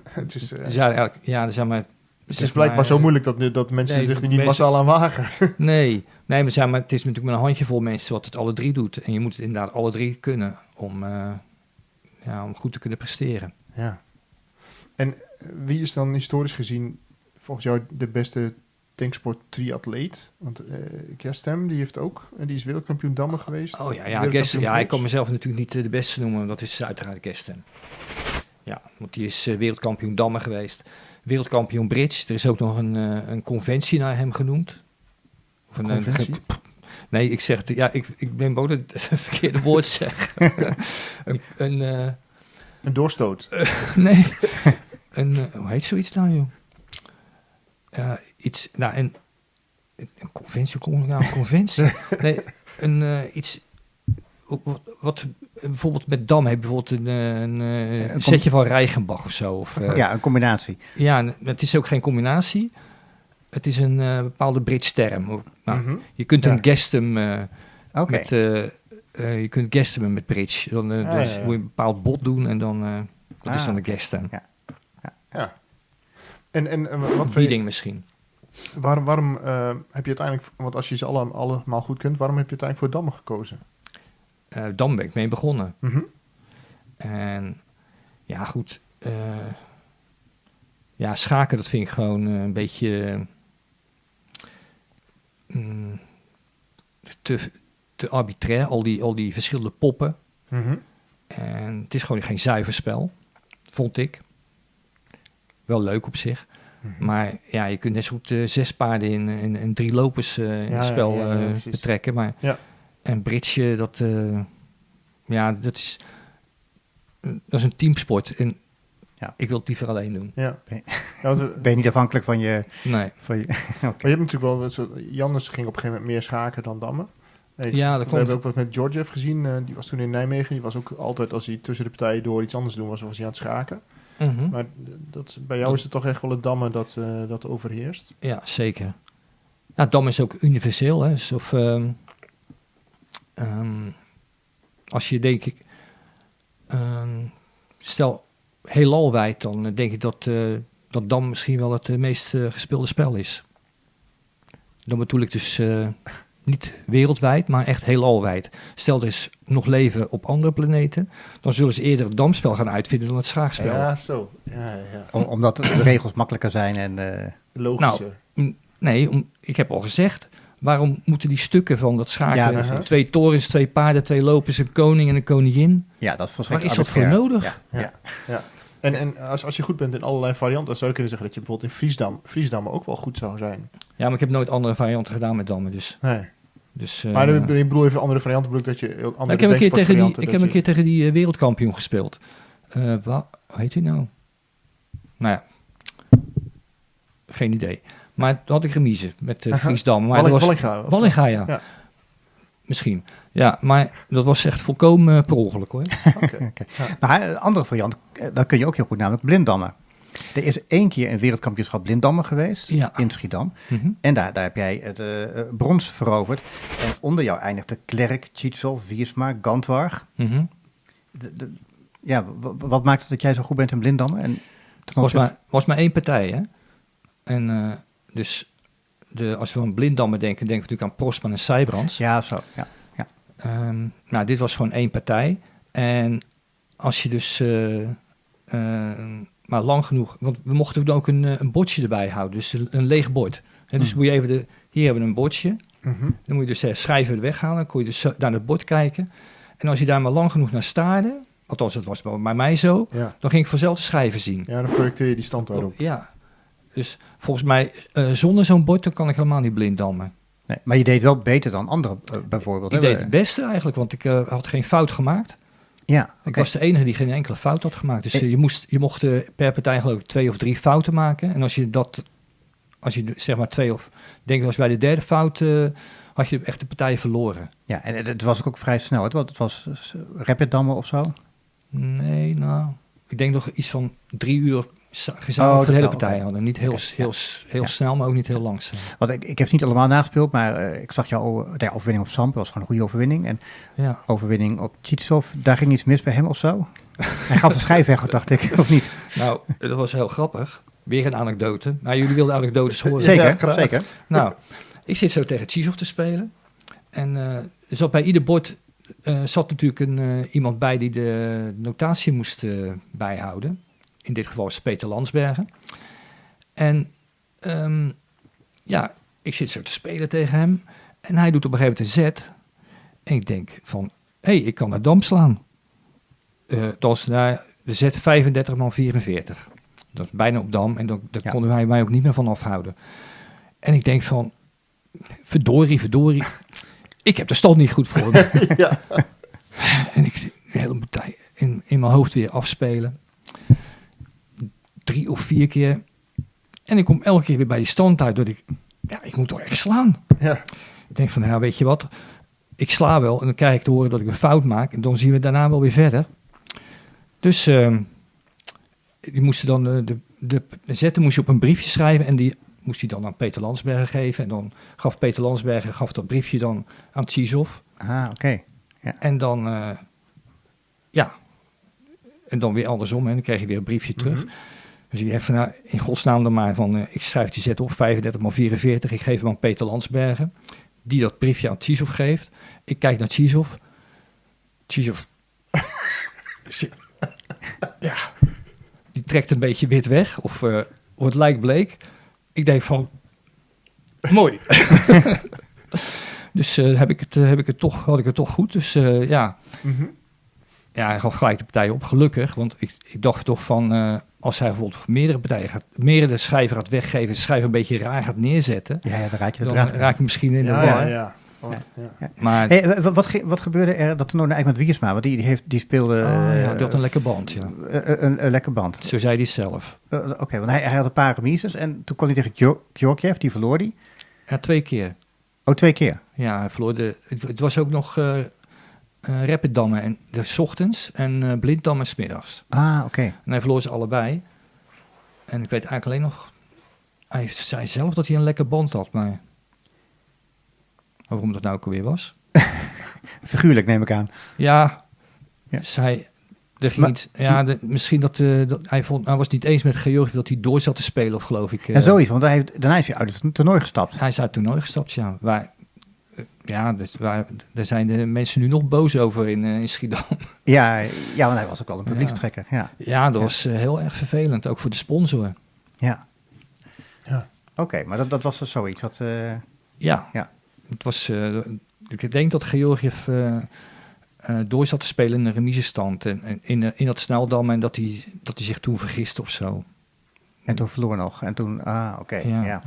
Het is... Het is blijkbaar zo moeilijk dat mensen zich er niet massaal aan wagen. Nee, maar het is natuurlijk met een handjevol mensen wat het alle 3 doet. En je moet het inderdaad alle 3 kunnen om goed te kunnen presteren. Ja. En wie is dan historisch gezien volgens jou de beste denksport triatleet? Want Gestem, die is wereldkampioen dammen geweest. Oh ja, ik kan mezelf natuurlijk niet de beste noemen. Dat is uiteraard Gestem. Ja, want die is wereldkampioen dammen geweest. Wereldkampioen bridge. Er is ook nog een conventie naar hem genoemd. Of een conventie? Nee, ik zeg... Ja, ik ben bang dat ik het verkeerde woord zeg. Een doorstoot? Nee. Hoe heet zoiets nou, joh? Een conventie? Een conventie? Nee, iets... Wat bijvoorbeeld met dam heeft bijvoorbeeld een setje van Reichenbach of zo. Een combinatie. Ja, het is ook geen combinatie. Het is een bepaalde bridge term. Je kunt een gestem je kunt gesten met bridge. Dan dus moet je een bepaald bot doen en dan dat is dan de gestem. Ja. En wat bieding misschien. Waarom heb je uiteindelijk, want als je ze allemaal goed kunt, waarom heb je uiteindelijk voor dammen gekozen? Dan ben ik mee begonnen. En ja, goed. Schaken, dat vind ik gewoon een beetje te arbitrair. Al die verschillende poppen. En het is gewoon geen zuiver spel, vond ik. Wel leuk op zich. Maar ja, je kunt net zo goed 6 paarden in 3 lopers in het spel betrekken. Maar en bridge, dat is een teamsport. En Ik wil het liever alleen doen. Ja. Nee. Ja, want Ben je niet afhankelijk van je... Nee. Van je maar je hebt natuurlijk wel... Jannes ging op een gegeven moment meer schaken dan dammen. Ja, dat We klopt. hebben ook wat met Georgiev gezien. Die was toen in Nijmegen. Die was ook altijd, als hij tussen de partijen door iets anders doen was hij aan het schaken. Mhm. Maar bij jou is het toch echt wel het dammen dat overheerst. Ja, zeker. Ja, dam is ook universeel. Hè. Dus als je denk ik... stel heelalwijd, dan denk ik dat dam misschien wel het meest gespeelde spel is. Dan bedoel ik dus niet wereldwijd, maar echt heelalwijd. Stel er is nog leven op andere planeten, dan zullen ze eerder het damspel gaan uitvinden dan het schaakspel. Ja, zo. Ja. omdat de regels makkelijker zijn en... Logischer. Nee, ik heb al gezegd, waarom moeten die stukken van dat schaken, Ja, dat is- 2 torens, 2 paarden, 2 lopers, een koning en een koningin, Ja, dat is waar volstrekt is dat voor arbitrair. nodig? Ja. En als je goed bent in allerlei varianten, dan zou je kunnen zeggen dat je bijvoorbeeld in Friesdam ook wel goed zou zijn. Ja, maar ik heb nooit andere varianten gedaan met dammen, dus... Nee. dus Maar ik bedoel even andere varianten, bedoel ik dat je ook andere ik heb denksportvarianten... een keer tegen die wereldkampioen gespeeld. Hoe heet hij nou? Nou ja, geen idee. Maar toen had ik remise met Friesdam. Maar dat was Wallinga, ja. Ja. Misschien. Ja, maar dat was echt volkomen per ongeluk, hoor. Oké. Maar een andere variant, dat kun je ook heel goed, namelijk blindammen. Er is 1 keer een wereldkampioenschap blindammen geweest Ja. in Schiedam. Mhm. En daar heb jij het brons veroverd. En onder jou eindigde Klerk, Tjitsov, Wiersma, Gantwarg. Mhm. Wat maakt het dat jij zo goed bent in blindammen? En Was maar 1 partij, hè. En dus als we aan blindammen denken we natuurlijk aan Prosman en Sijbrands. Ja, zo. Ja. Nou, dit was gewoon 1 partij. En als je dus maar lang genoeg... Want we mochten ook een bordje erbij houden. Dus een leeg bord. En dus moet je even hier hebben we een bordje. Mhm. Dan moet je dus schrijven er weghalen. Dan kon je dus naar het bord kijken. En als je daar maar lang genoeg naar staarde... Althans, het was bij mij zo. Ja. Dan ging ik vanzelf de schrijven zien. Ja, dan projecteer je die stand daarop. Ja. Dus volgens mij, zonder zo'n bord... dan kan ik helemaal niet blindammen. Nee, maar je deed wel beter dan anderen bijvoorbeeld. Ik hè? deed het beste eigenlijk, want ik had geen fout gemaakt. Ja, Ik was de enige die geen enkele fout had gemaakt. Dus je mocht per partij geloof ik 2 of 3 fouten maken. En als je zeg maar 2 of... denk als bij de derde fout had je echt de partij verloren. Ja, en het was ook vrij snel. Het was Rapid-dammen of zo? Nee, nou... Ik denk nog iets van 3 uur gezamenlijk voor de hele partij oké. hadden. Niet heel snel, maar ook niet heel langzaam. Want ik heb het niet allemaal nagespeeld, maar ik zag jouw overwinning op Samp. Dat was gewoon een goede overwinning. En Ja. overwinning op Tjitsov, daar ging iets mis bij hem of zo? Hij gaf de schijf weg, dacht ik, of niet? Nou, dat was heel grappig. Weer een anekdote. Nou, jullie wilden anekdotes horen. Zeker, Ja, graag. zeker. Nou, ik zit zo tegen Tjitsov te spelen. En er zat bij ieder bord zat natuurlijk iemand bij die de notatie moest bijhouden. In dit geval is Peter Landsbergen. En ik zit zo te spelen tegen hem. En hij doet op een gegeven moment een zet. En ik denk van, ik kan naar dam slaan. Dat was de zet 35 x 44. Dat is bijna op dam. En daar konden wij mij ook niet meer van afhouden. En ik denk van, verdorie. Ik heb de stand niet goed voor me. Ja. En ik de hele partij in mijn hoofd weer afspelen. 3 of 4 keer. En ik kom elke keer weer bij die stand uit. Dat ik moet toch echt slaan. Ja. Ik denk van, weet je wat. Ik sla wel en dan krijg ik te horen dat ik een fout maak. En dan zien we daarna wel weer verder. Dus die moesten dan de zetten moest je op een briefje schrijven. En die moest hij dan aan Peter Landsbergen geven. En dan gaf Peter Landsbergen dat briefje dan aan Tjitsov. Ah, oké. Ja. En dan, en dan weer andersom. En dan kreeg je weer een briefje terug. Mhm. Dus ik dacht van, in godsnaam dan maar van, ik schrijf die zet op, 35 x 44. Ik geef hem aan Peter Landsbergen, die dat briefje aan Tjitsov geeft. Ik kijk naar Tjitsov. Tjitsov, die trekt een beetje wit weg, of het lijkt bleek. Ik denk van, mooi. Dus had ik het toch goed. Dus Mhm. ja, hij gaf gelijk de partij op, gelukkig. Want ik dacht toch van, als hij bijvoorbeeld meerdere schrijver gaat weggeven, de schrijver een beetje raar gaat neerzetten, Ja, dan raak je het dan draad. raak je misschien in de Ja, war. ja. Ja. Maar Hey, wat gebeurde er dat toernooi eigenlijk met Wiersma? Want die speelde ja, die had een lekker band, ja. een lekker band. Zo zei hij zelf. Oké, want hij had een paar remises en toen kon hij tegen Georgiev, die verloor die. Ja, 2 keer. Oh, 2 keer. Ja, hij verloor het was ook nog Rapid Dammen en de 's ochtends en Blind Dammen 's middags. Ah, oké. En hij verloor ze allebei. En ik weet eigenlijk alleen nog, hij zei zelf dat hij een lekker band had, maar waarom dat nou ook alweer was? Figuurlijk neem ik aan. Ja, Ja. zei. Er ging Maar- iets, misschien dat hij was niet eens met Georgiev dat hij door zat te spelen, of geloof ik. En zoiets, want daarna is hij uit het toernooi gestapt. Hij is uit het toernooi gestapt, ja. Daar zijn de mensen nu nog boos over in Schiedam. Ja, want hij was ook wel een publiekstrekker. Ja. Ja, dat was heel erg vervelend, ook voor de sponsor. Ja. Ja. Oké, maar dat was dus zoiets. Ja, Ja. Het was, ik denk dat Georgiev door zat te spelen in een remisestand in dat sneldam en dat hij zich toen vergiste of zo. En toen verloor nog. En toen, oké. Ja. Ja.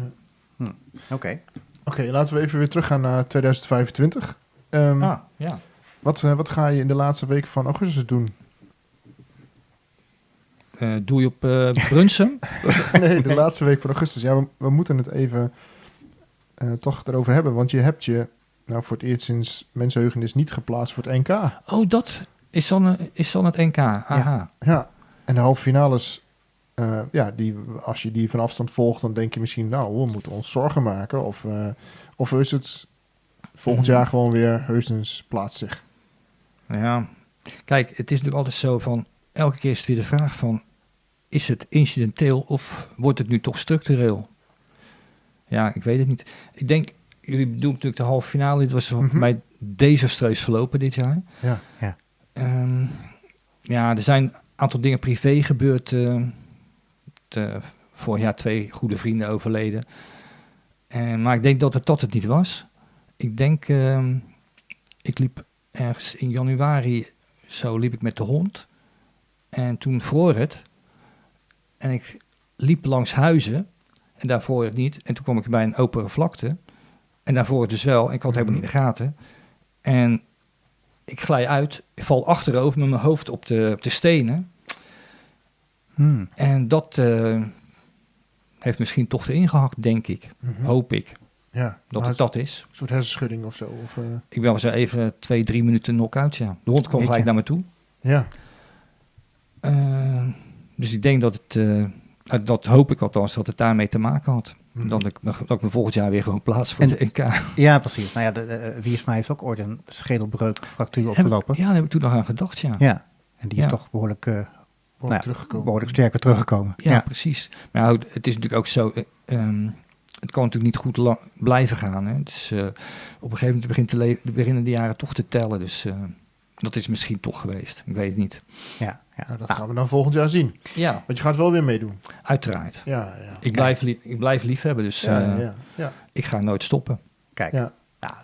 Oké. Oké, laten we even weer teruggaan naar 2025. Ja. Wat ga je in de laatste week van augustus doen? Doe je op Brunsum? Nee, de laatste week van augustus. Ja, we moeten het even toch erover hebben. Want je hebt je voor het eerst sinds mensenheugenis niet geplaatst voor het NK. Oh, dat is dan het NK. Aha. Ja, en de halve finales, als je die van afstand volgt, dan denk je misschien, nou, we moeten ons zorgen maken. Of is het volgend jaar gewoon weer heusens plaatst zich? Ja, kijk, het is natuurlijk altijd zo van, elke keer is het weer de vraag van, is het incidenteel of wordt het nu toch structureel? Ja, ik weet het niet. Ik denk, jullie bedoelen natuurlijk de halve finale, dit was voor mij desastreus verlopen dit jaar. Ja. Ja, er zijn een aantal dingen privé gebeurd. Vorig jaar 2 goede vrienden overleden. Maar ik denk dat het niet was. Ik denk, ik liep ergens in januari, liep ik met de hond. En toen vroor het. En ik liep langs huizen. En daarvoor het niet. En toen kwam ik bij een opene vlakte. En daarvoor het dus wel. En ik had het helemaal niet in de gaten. En ik glij uit. Ik val achterover met mijn hoofd op de stenen. En dat heeft misschien toch erin gehakt, denk ik. Hoop ik. Ja, Dat het dat is. Een soort hersenschudding of zo. Ik ben zo even 2-3 minuten knock-out, ja. De hond kwam gelijk naar me toe. Ja. Dus ik denk dat het, dat hoop ik althans, dat het daarmee te maken had. Dat ik me volgend jaar weer gewoon plaats voor de NK. Ja, precies. Nou ja, Wiersma heeft ook ooit een schedelbreukfractuur opgelopen. Ja, daar heb ik toen nog aan gedacht, ja. Ja, en die is toch behoorlijk sterk weer teruggekomen. Ja, precies. Maar het is natuurlijk ook zo, het kan natuurlijk niet goed blijven gaan. Hè. Dus, op een gegeven moment beginnen de jaren toch te tellen. Dus dat is misschien toch geweest. Ik weet het niet. Ja. Dat gaan we dan volgend jaar zien. Ja. Want je gaat wel weer meedoen. Uiteraard. Ja. Ik blijf liefhebben, dus ik ga nooit stoppen. Kijk,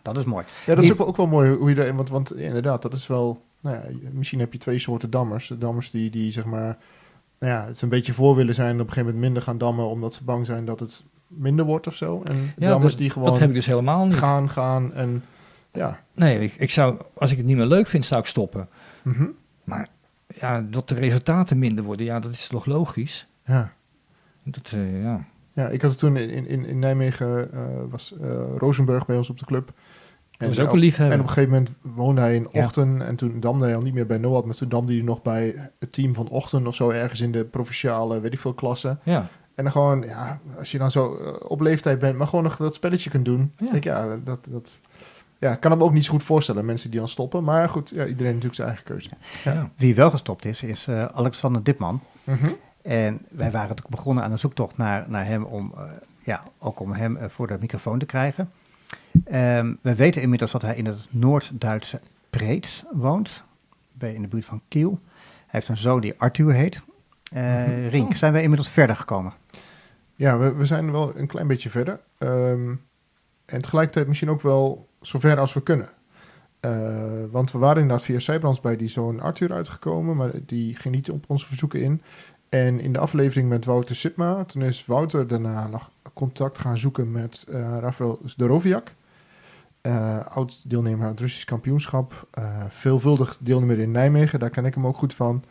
dat is mooi. Ja, dat is ook wel mooi hoe je er... Want inderdaad, dat is wel... misschien heb je 2 soorten dammers. De dammers die zeg maar... het een beetje voor willen zijn en op een gegeven moment minder gaan dammen... omdat ze bang zijn dat het minder wordt of zo. En dammers die gewoon... Dat heb ik dus helemaal niet. Gaan en... Ja. Nee, ik zou... Als ik het niet meer leuk vind, zou ik stoppen. Maar dat de resultaten minder worden, dat is toch logisch? Ja. Ja, ik had het toen in Nijmegen... was Rosenberg bij ons op de club... Dat was ook een liefhebber. En op een gegeven moment woonde hij in Ochten en toen damde hij al niet meer bij Noord, maar toen damde hij nog bij het team van Ochten of zo, ergens in de provinciale, weet ik veel, klasse. Ja. En dan gewoon, als je dan zo op leeftijd bent, maar gewoon nog dat spelletje kunt doen. Ja. Ik kan hem ook niet zo goed voorstellen, mensen die dan stoppen. Maar goed, iedereen natuurlijk zijn eigen keuze. Ja. Wie wel gestopt is Alexander Dipman. En wij waren natuurlijk begonnen aan een zoektocht naar hem om hem voor de microfoon te krijgen. We weten inmiddels dat hij in het Noord-Duitse Preetz woont, in de buurt van Kiel. Hij heeft een zoon die Arthur heet. Rink, zijn wij inmiddels verder gekomen? Ja, we zijn wel een klein beetje verder. En tegelijkertijd misschien ook wel zover als we kunnen. Want we waren inderdaad via Zijbrands bij die zoon Arthur uitgekomen, maar die ging niet op onze verzoeken in. En in de aflevering met Wouter Sipma, toen is Wouter daarna nog contact gaan zoeken met Rafael Zdoroviak. Oud-deelnemer aan het Russisch kampioenschap. Veelvuldig deelnemer in Nijmegen, daar ken ik hem ook goed van.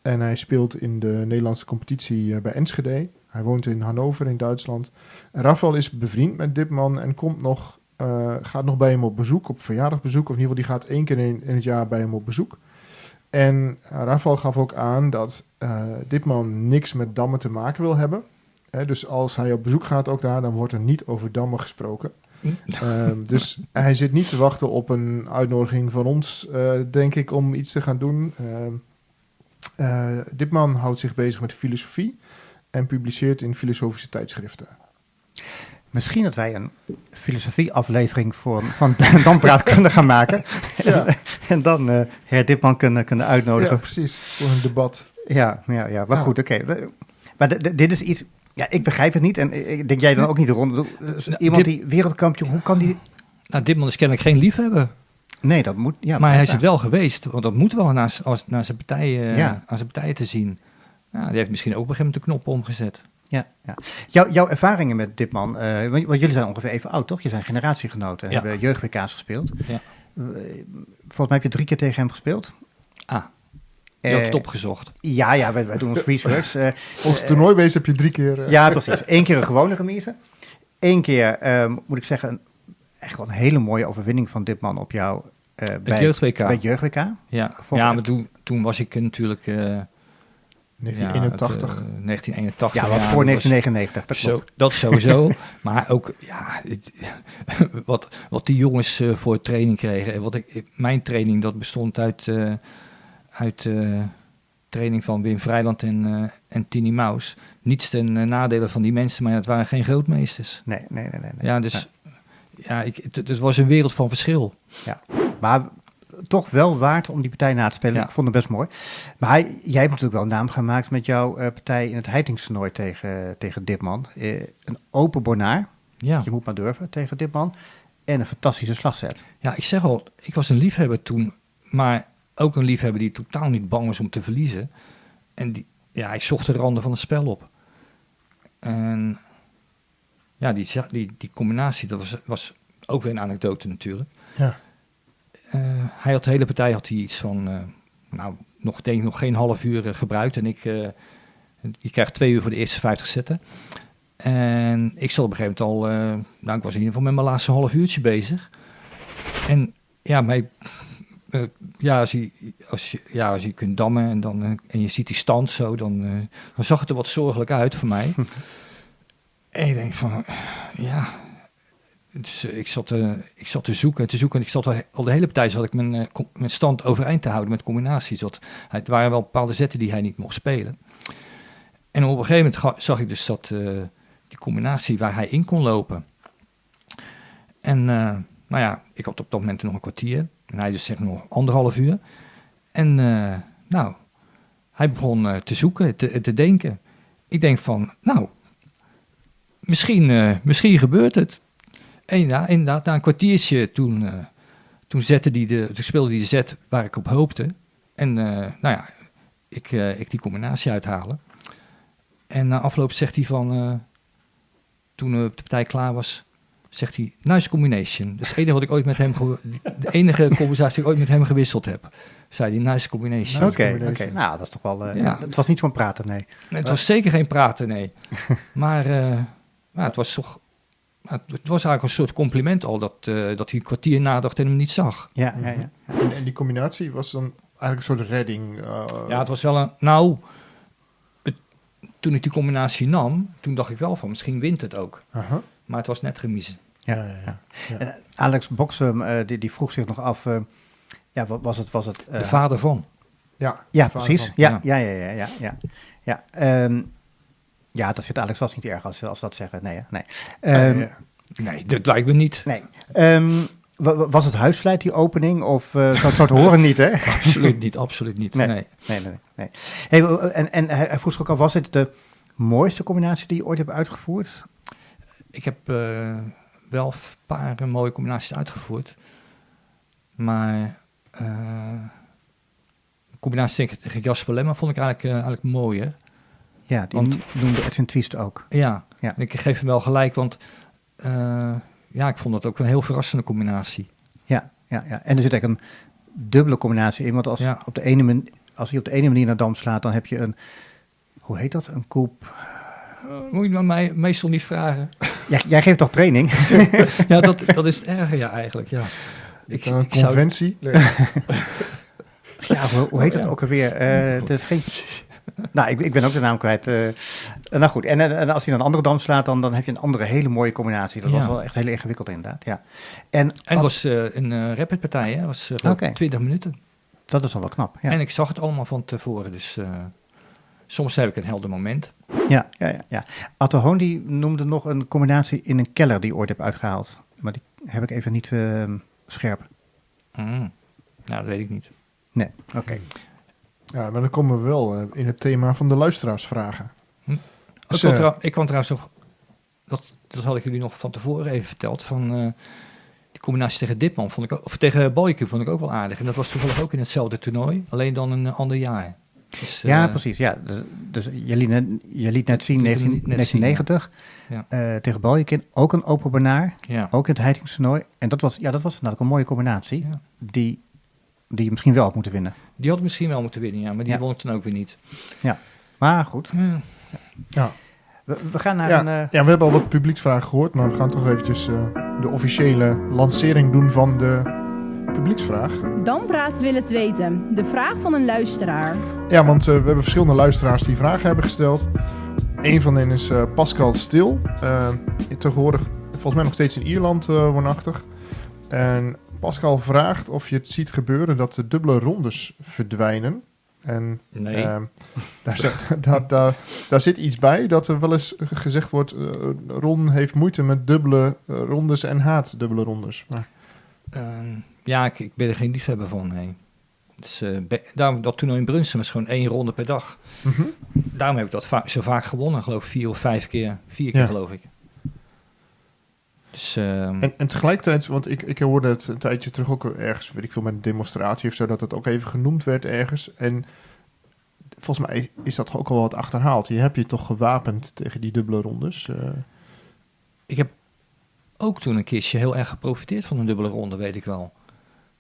En hij speelt in de Nederlandse competitie bij Enschede. Hij woont in Hannover in Duitsland. En Rafael is bevriend met Dipman en gaat nog bij hem op bezoek, op verjaardagbezoek. Of in ieder geval, die gaat 1 keer in het jaar bij hem op bezoek. En Rafael gaf ook aan dat Dipman niks met dammen te maken wil hebben. Dus als hij op bezoek gaat ook daar, dan wordt er niet over dammen gesproken. Dus hij zit niet te wachten op een uitnodiging van ons, denk ik, om iets te gaan doen. Dipman houdt zich bezig met filosofie en publiceert in filosofische tijdschriften. Misschien dat wij een filosofie-aflevering van Dampraat kunnen gaan maken. Ja. En dan heer Dipman kunnen uitnodigen. Ja, precies. Voor een debat. Ja. Maar goed, oké. Maar dit is iets... Ja, ik begrijp het niet. En ik denk jij dan ook niet de ronde. Iemand die wereldkampioen, hoe kan die... Nou, Dipman is kennelijk geen liefhebber. Nee, dat moet... Ja, maar hij is het wel geweest. Want dat moet wel naar zijn partijen te zien. Ja, die heeft misschien ook op een gegeven moment de knop omgezet. Ja. Jouw ervaringen met Dipman, want jullie zijn ongeveer even oud, toch? Je zijn generatiegenoten en hebben jeugd-WK's gespeeld. Ja. Volgens mij heb je 3 keer tegen hem gespeeld. Je hebt het opgezocht. Ja, wij doen ons research. Volgens toernooibeest heb je 3 keer... Ja, precies. 1 keer een gewone remise. 1 keer, moet ik zeggen, echt wel een hele mooie overwinning van Dipman op jou. Bij jeugd-WK. Bij het jeugd-WK. Ja, maar toen was ik natuurlijk... 1981. 1981. Ja, wat voor 1999. Dat klopt. Dat sowieso. Maar ook wat die jongens voor training kregen. Mijn training, dat bestond uit training van Wim Vrijland en Tini Maus. Niets ten nadele van die mensen, maar het waren geen grootmeesters. Nee. Ja, dus het was een wereld van verschil. Ja, maar toch wel waard om die partij na te spelen. Ja. Ik vond het best mooi. Maar jij hebt natuurlijk wel een naam gemaakt met jouw partij in het heitingstoernooi tegen Dipman. Een open Bonaar. Ja. Je moet maar durven tegen Dipman. En een fantastische slagzet. Ja, ik zeg al, ik was een liefhebber toen, maar ook een liefhebber die totaal niet bang was om te verliezen. En ik zocht de randen van het spel op. En ja, die combinatie, dat was ook weer een anekdote natuurlijk. Ja. Hij had de hele partij iets van, nog geen half uur gebruikt. En je krijgt 2 uur voor de eerste 50 zetten. En ik zat op een gegeven moment al, ik was in ieder geval met mijn laatste half uurtje bezig. En als je kunt dammen en je ziet die stand zo, dan zag het er wat zorgelijk uit voor mij. En ik denk van, dus ik zat te zoeken en ik zat al de hele partij zat ik mijn stand overeind te houden met combinaties. Het waren wel bepaalde zetten die hij niet mocht spelen. En op een gegeven moment zag ik dus die combinatie waar hij in kon lopen. En ik had op dat moment nog een kwartier. En hij dus nog 1,5 uur. En hij begon te zoeken, te denken. Ik denk van, misschien gebeurt het. En ja, inderdaad, na een kwartiertje toen speelde hij de zet waar ik op hoopte. En ik die combinatie uithalen. En na afloop zegt hij van, toen de partij klaar was, zegt hij, nice combination. Dat is het enige wat ik ooit met hem, de enige conversatie die ik ooit met hem gewisseld heb. Zei hij, nice combination. Oké. Nou, dat is toch wel, het was niet zo'n praten, nee. Het was zeker geen praten, nee. Maar het was toch, het was eigenlijk een soort compliment al, dat hij een kwartier nadacht en hem niet zag. Ja. En die combinatie was dan eigenlijk een soort redding? Ja, het was wel toen ik die combinatie nam, toen dacht ik wel van, misschien wint het ook. Uh-huh. Maar het was net remise. Ja. En Alex Boksum, die vroeg zich nog af, wat was het? De vader van. Ja, precies. Ja. Ja, dat vindt Alex vast niet erg als we dat zeggen. Nee. Nee, dat lijkt me niet. Nee. Was het huisvleit, die opening? Of zo te horen niet, hè? Absoluut niet. Nee. Hey, en hij vroeg zich ook al, was het de mooiste combinatie die je ooit hebt uitgevoerd? Ik heb wel een paar mooie combinaties uitgevoerd. Maar de combinatie tegen Jasper Lemmer vond ik eigenlijk mooier. Ja, die noemde Edwin Twiest ook. Ja. Ik geef hem wel gelijk, want ja, ik vond dat ook een heel verrassende combinatie. Ja. En er zit eigenlijk een dubbele combinatie in. Want als hij op de ene manier naar Dam slaat, dan heb je een... Hoe heet dat? Een koep... Moet je mij meestal niet vragen. Jij geeft toch training? Ja, dat is het erge, ja, eigenlijk, ja. Een conventie? Ja, hoe heet dat ook alweer? Het is geen... Nou, ik ben ook de naam kwijt. Nou goed, en als hij dan een andere dam slaat, dan heb je een andere hele mooie combinatie. Dat was wel echt heel ingewikkeld inderdaad, ja. En het was een rapid partij, hè? Het was 20 minuten. Dat is al wel knap, ja. En ik zag het allemaal van tevoren, dus soms heb ik een helder moment. Ja. Atte Hoon die noemde nog een combinatie in een keller die je ooit hebt uitgehaald. Maar die heb ik even niet scherp. Nou, dat weet ik niet. Nee, oké. Ja, maar dan komen we wel in het thema van de luisteraarsvragen. Dus, Ik kwam trouwens nog, dat had ik jullie nog van tevoren even verteld, van die combinatie tegen Dipman of tegen Boyke vond ik ook wel aardig. En dat was toevallig ook in hetzelfde toernooi, alleen dan een ander jaar. Dus, ja, precies. Ja. Dus je liet net zien 1990 tegen Baljekin, ook een open banaar, ook in het heitingstoernooi. En dat was inderdaad ook een mooie combinatie, die je misschien wel had moeten winnen. Die had misschien wel moeten winnen, ja, maar die won het dan ook weer niet. Ja, maar goed. Ja. We gaan naar een... Ja, we hebben al wat publieksvragen gehoord, maar we gaan toch eventjes de officiële lancering doen van de publieksvraag. Dampraat wil het weten. De vraag van een luisteraar. Ja, want we hebben verschillende luisteraars die vragen hebben gesteld. Eén van hen is Pascal Stil. Tegenwoordig volgens mij nog steeds in Ierland woonachtig. En Pascal vraagt of je het ziet gebeuren dat de dubbele rondes verdwijnen. En nee. Daar zit iets bij dat er wel eens gezegd wordt... Ron heeft moeite met dubbele rondes en haat dubbele rondes. Maar... ik ben er geen liefhebber van, nee. Dus, dat toernooi in Brunsum is gewoon 1 ronde per dag. Mm-hmm. Daarom heb ik dat zo vaak gewonnen, geloof ik 4 of 5 keer. 4 keer geloof ik. Dus, en tegelijkertijd, want ik hoorde het een tijdje terug ook ergens, weet ik veel, met een demonstratie of zo, dat het ook even genoemd werd ergens. En volgens mij is dat ook al wat achterhaald. Je hebt je toch gewapend tegen die dubbele rondes. Ik heb ook toen een keertje heel erg geprofiteerd van een dubbele ronde, weet ik wel.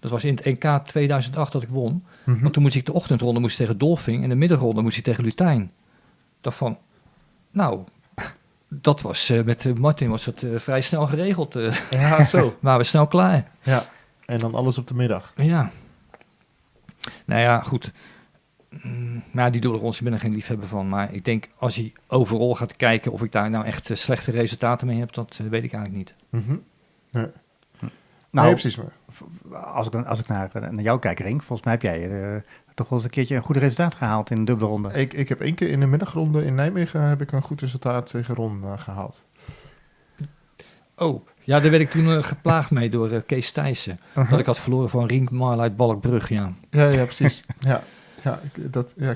Dat was in het NK 2008 dat ik won. Mm-hmm. Want toen moest ik de ochtendronde tegen Dolfing en de middenronde moest ik tegen Lutijn. Dat van, dat was met Martin was het vrij snel geregeld. Ja, zo. Waren we snel klaar. Ja, en dan alles op de middag. Ja. Nou ja, goed. Maar die dubbele rondes, ik ben er geen liefhebber van. Maar ik denk, als je overal gaat kijken of ik daar nou echt slechte resultaten mee heb, dat weet ik eigenlijk niet. Mm-hmm. Nee. Nou, nee, precies maar. Als ik naar jou kijk, Rink, volgens mij heb jij toch wel eens een keertje een goed resultaat gehaald in een dubbele ronde. Ik heb 1 keer in de middagronde in Nijmegen heb ik een goed resultaat tegen Ron gehaald. Oh, ja, daar werd ik toen geplaagd mee door Kees Thijssen. Uh-huh. Dat ik had verloren van Rink Marl uit Balkbrug, ja. Ja, precies.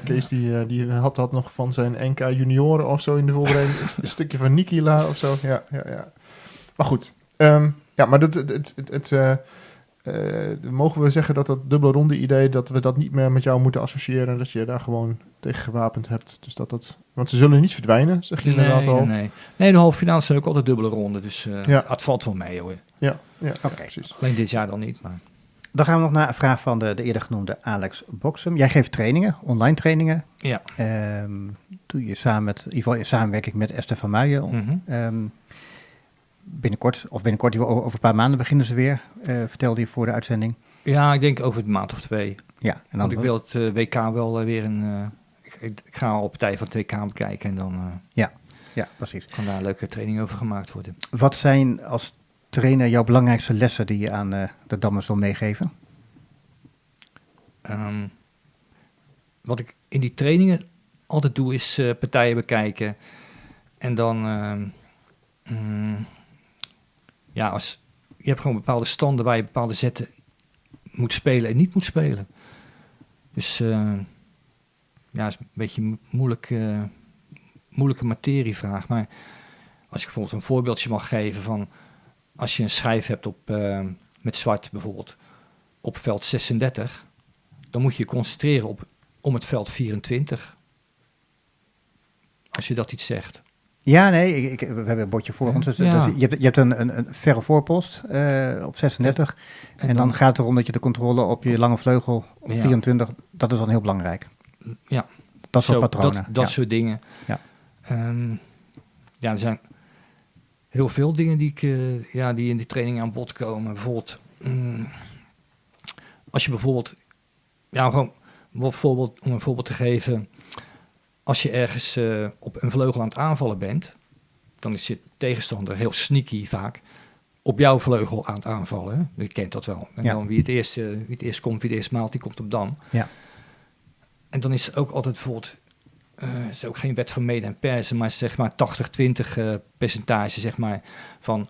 Kees die had dat nog van zijn NK junioren of zo in de voorbereiding. Een stukje van Nikila of zo. Ja. Maar goed. Maar mogen we zeggen dat dubbele ronde idee, dat we dat niet meer met jou moeten associëren, dat je daar gewoon tegen gewapend hebt. Dus want ze zullen niet verdwijnen, zeg je inderdaad al. Nee, de halve finale zijn ook altijd dubbele ronde, dus het valt wel mee hoor. Ja, okay. Precies. Alleen dit jaar dan niet, maar... Dan gaan we nog naar een vraag van de eerder genoemde Alex Boksem. Jij geeft trainingen, online trainingen. Ja. Doe je samenwerking met Esther van Muijen. Mm-hmm. Binnenkort, over een paar maanden beginnen ze weer, vertelde je voor de uitzending. Ja, ik denk over een maand of 2. Ja, en dan want ik wil het WK wel weer ik ga al partij van het WK bekijken en dan ja, precies. Kan daar een leuke training over gemaakt worden. Wat zijn als trainer jouw belangrijkste lessen die je aan de dammers wil meegeven? Wat ik in die trainingen altijd doe is partijen bekijken en dan... als je hebt gewoon bepaalde standen waar je bepaalde zetten moet spelen en niet moet spelen. Dus is een beetje een moeilijke materievraag. Maar als ik bijvoorbeeld een voorbeeldje mag geven van als je een schijf hebt met zwart bijvoorbeeld op veld 36, dan moet je je concentreren om het veld 24. Als je dat iets zegt. Ja, nee, we hebben een bordje voor ons. Dus, Ja. dus je hebt een verre voorpost op 36. En dan gaat het erom dat je de controle op je lange vleugel op 24, dat is dan heel belangrijk. Ja. Dat soort patronen. Dat soort dingen. Ja. Er zijn heel veel dingen die in die training aan bod komen. Bijvoorbeeld, als je bijvoorbeeld, om een voorbeeld te geven, als je ergens op een vleugel aan het aanvallen bent, dan is je tegenstander heel sneaky vaak op jouw vleugel aan het aanvallen. Hè? Je kent dat wel. En dan wie het eerst komt, wie het eerst maalt, die komt op dan. Ja. En dan is er ook altijd bijvoorbeeld, is ook geen wet van mede en persen, maar zeg maar 80-20 percentage, zeg maar, van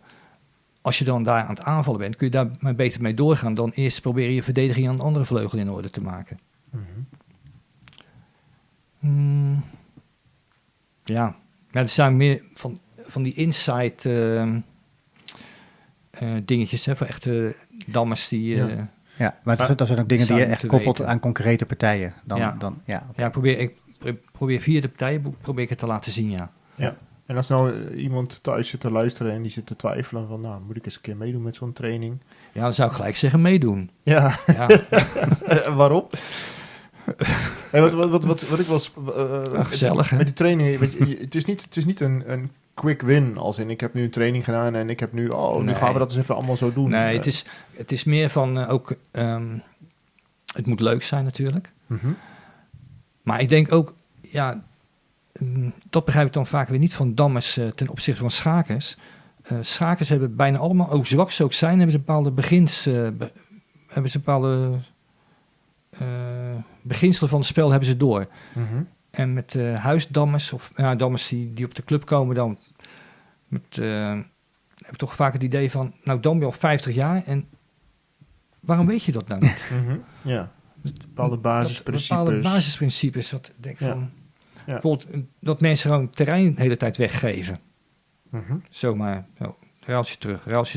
als je dan daar aan het aanvallen bent, kun je daar maar beter mee doorgaan dan eerst proberen je verdediging aan de andere vleugel in orde te maken. Ja, er zijn meer van die inside dingetjes, hè, voor echte dammers die... Ja, maar dat zijn ook dingen die je echt koppelt weten aan concrete partijen. Ik probeer via de partijen het te laten zien, ja. En als nou iemand thuis zit te luisteren en die zit te twijfelen van, nou, moet ik eens een keer meedoen met zo'n training? Ja, dan zou ik gelijk zeggen meedoen. Ja. Waarom? Hey, wat ik was... gezellig, hè? Met die training, het is niet een quick win, als in ik heb nu een training gedaan en ik heb nu, nu gaan we dat eens even allemaal zo doen. Nee, het is meer van ook, het moet leuk zijn natuurlijk. Mm-hmm. Maar ik denk ook, dat begrijp ik dan vaak weer niet van dammers ten opzichte van schakers. Schakers hebben bijna allemaal, ook zwak ze ook zijn, hebben ze bepaalde beginselen van het spel hebben ze door. Mm-hmm. En met huisdammers, of dammers die op de club komen, dan heb ik toch vaak het idee van, nou dam je al 50 jaar en waarom weet je dat nou niet? Mm-hmm. Ja, bepaalde basisprincipes. Bepaalde basisprincipes, wat ik denk van... Ja. Bijvoorbeeld dat mensen gewoon terrein de hele tijd weggeven. Mm-hmm. Zomaar, ruiltje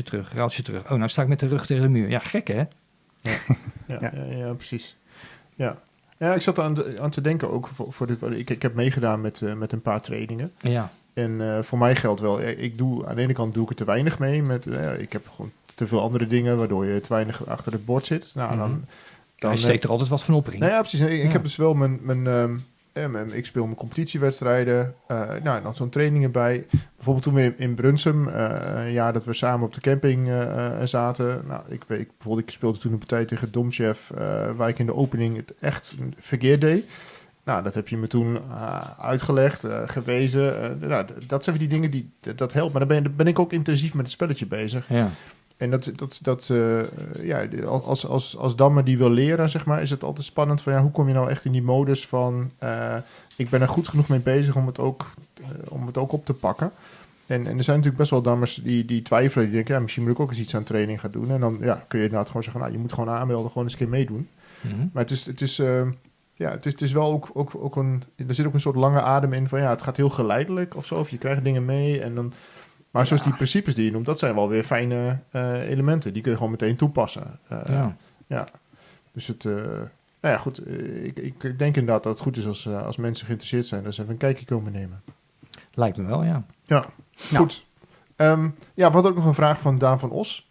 terug. Oh, nou sta ik met de rug tegen de muur. Ja, gek hè? Ja, precies. Ja, ik zat aan te denken ook voor dit. Ik heb meegedaan met een paar trainingen. Ja. En voor mij geldt wel, aan de ene kant doe ik er te weinig mee. Ik heb gewoon te veel andere dingen waardoor je te weinig achter het bord zit. Nou, dan je steekt er altijd wat van op in. Nou ja, precies. Ik heb dus wel ik speel mijn competitiewedstrijden. Dan zo'n training erbij. Bijvoorbeeld toen we in Brunsum, een jaar dat we samen op de camping zaten. Nou, ik speelde toen een partij tegen Domchef, waar ik in de opening het echt verkeerd deed. Nou, dat heb je me toen uitgelegd, gewezen. Dat zijn die dingen dat helpt. Maar dan ben ik ook intensief met het spelletje bezig. Ja. En als dammer die wil leren, zeg maar, is het altijd spannend van, hoe kom je nou echt in die modus van, ik ben er goed genoeg mee bezig om het ook op te pakken. En er zijn natuurlijk best wel dammers die twijfelen, die denken, misschien moet ik ook eens iets aan training gaan doen. En dan kun je inderdaad gewoon zeggen, je moet gewoon aanmelden, gewoon eens een keer meedoen. Mm-hmm. Maar het is wel ook er zit ook een soort lange adem in van, het gaat heel geleidelijk of zo, of je krijgt dingen mee en dan... Maar zoals die principes die je noemt, dat zijn wel weer fijne elementen. Die kun je gewoon meteen toepassen. Dus goed. Ik denk inderdaad dat het goed is als mensen geïnteresseerd zijn, dat ze even een kijkje komen nemen. Lijkt me wel, ja. Ja, goed. We hadden ook nog een vraag van Daan van Os.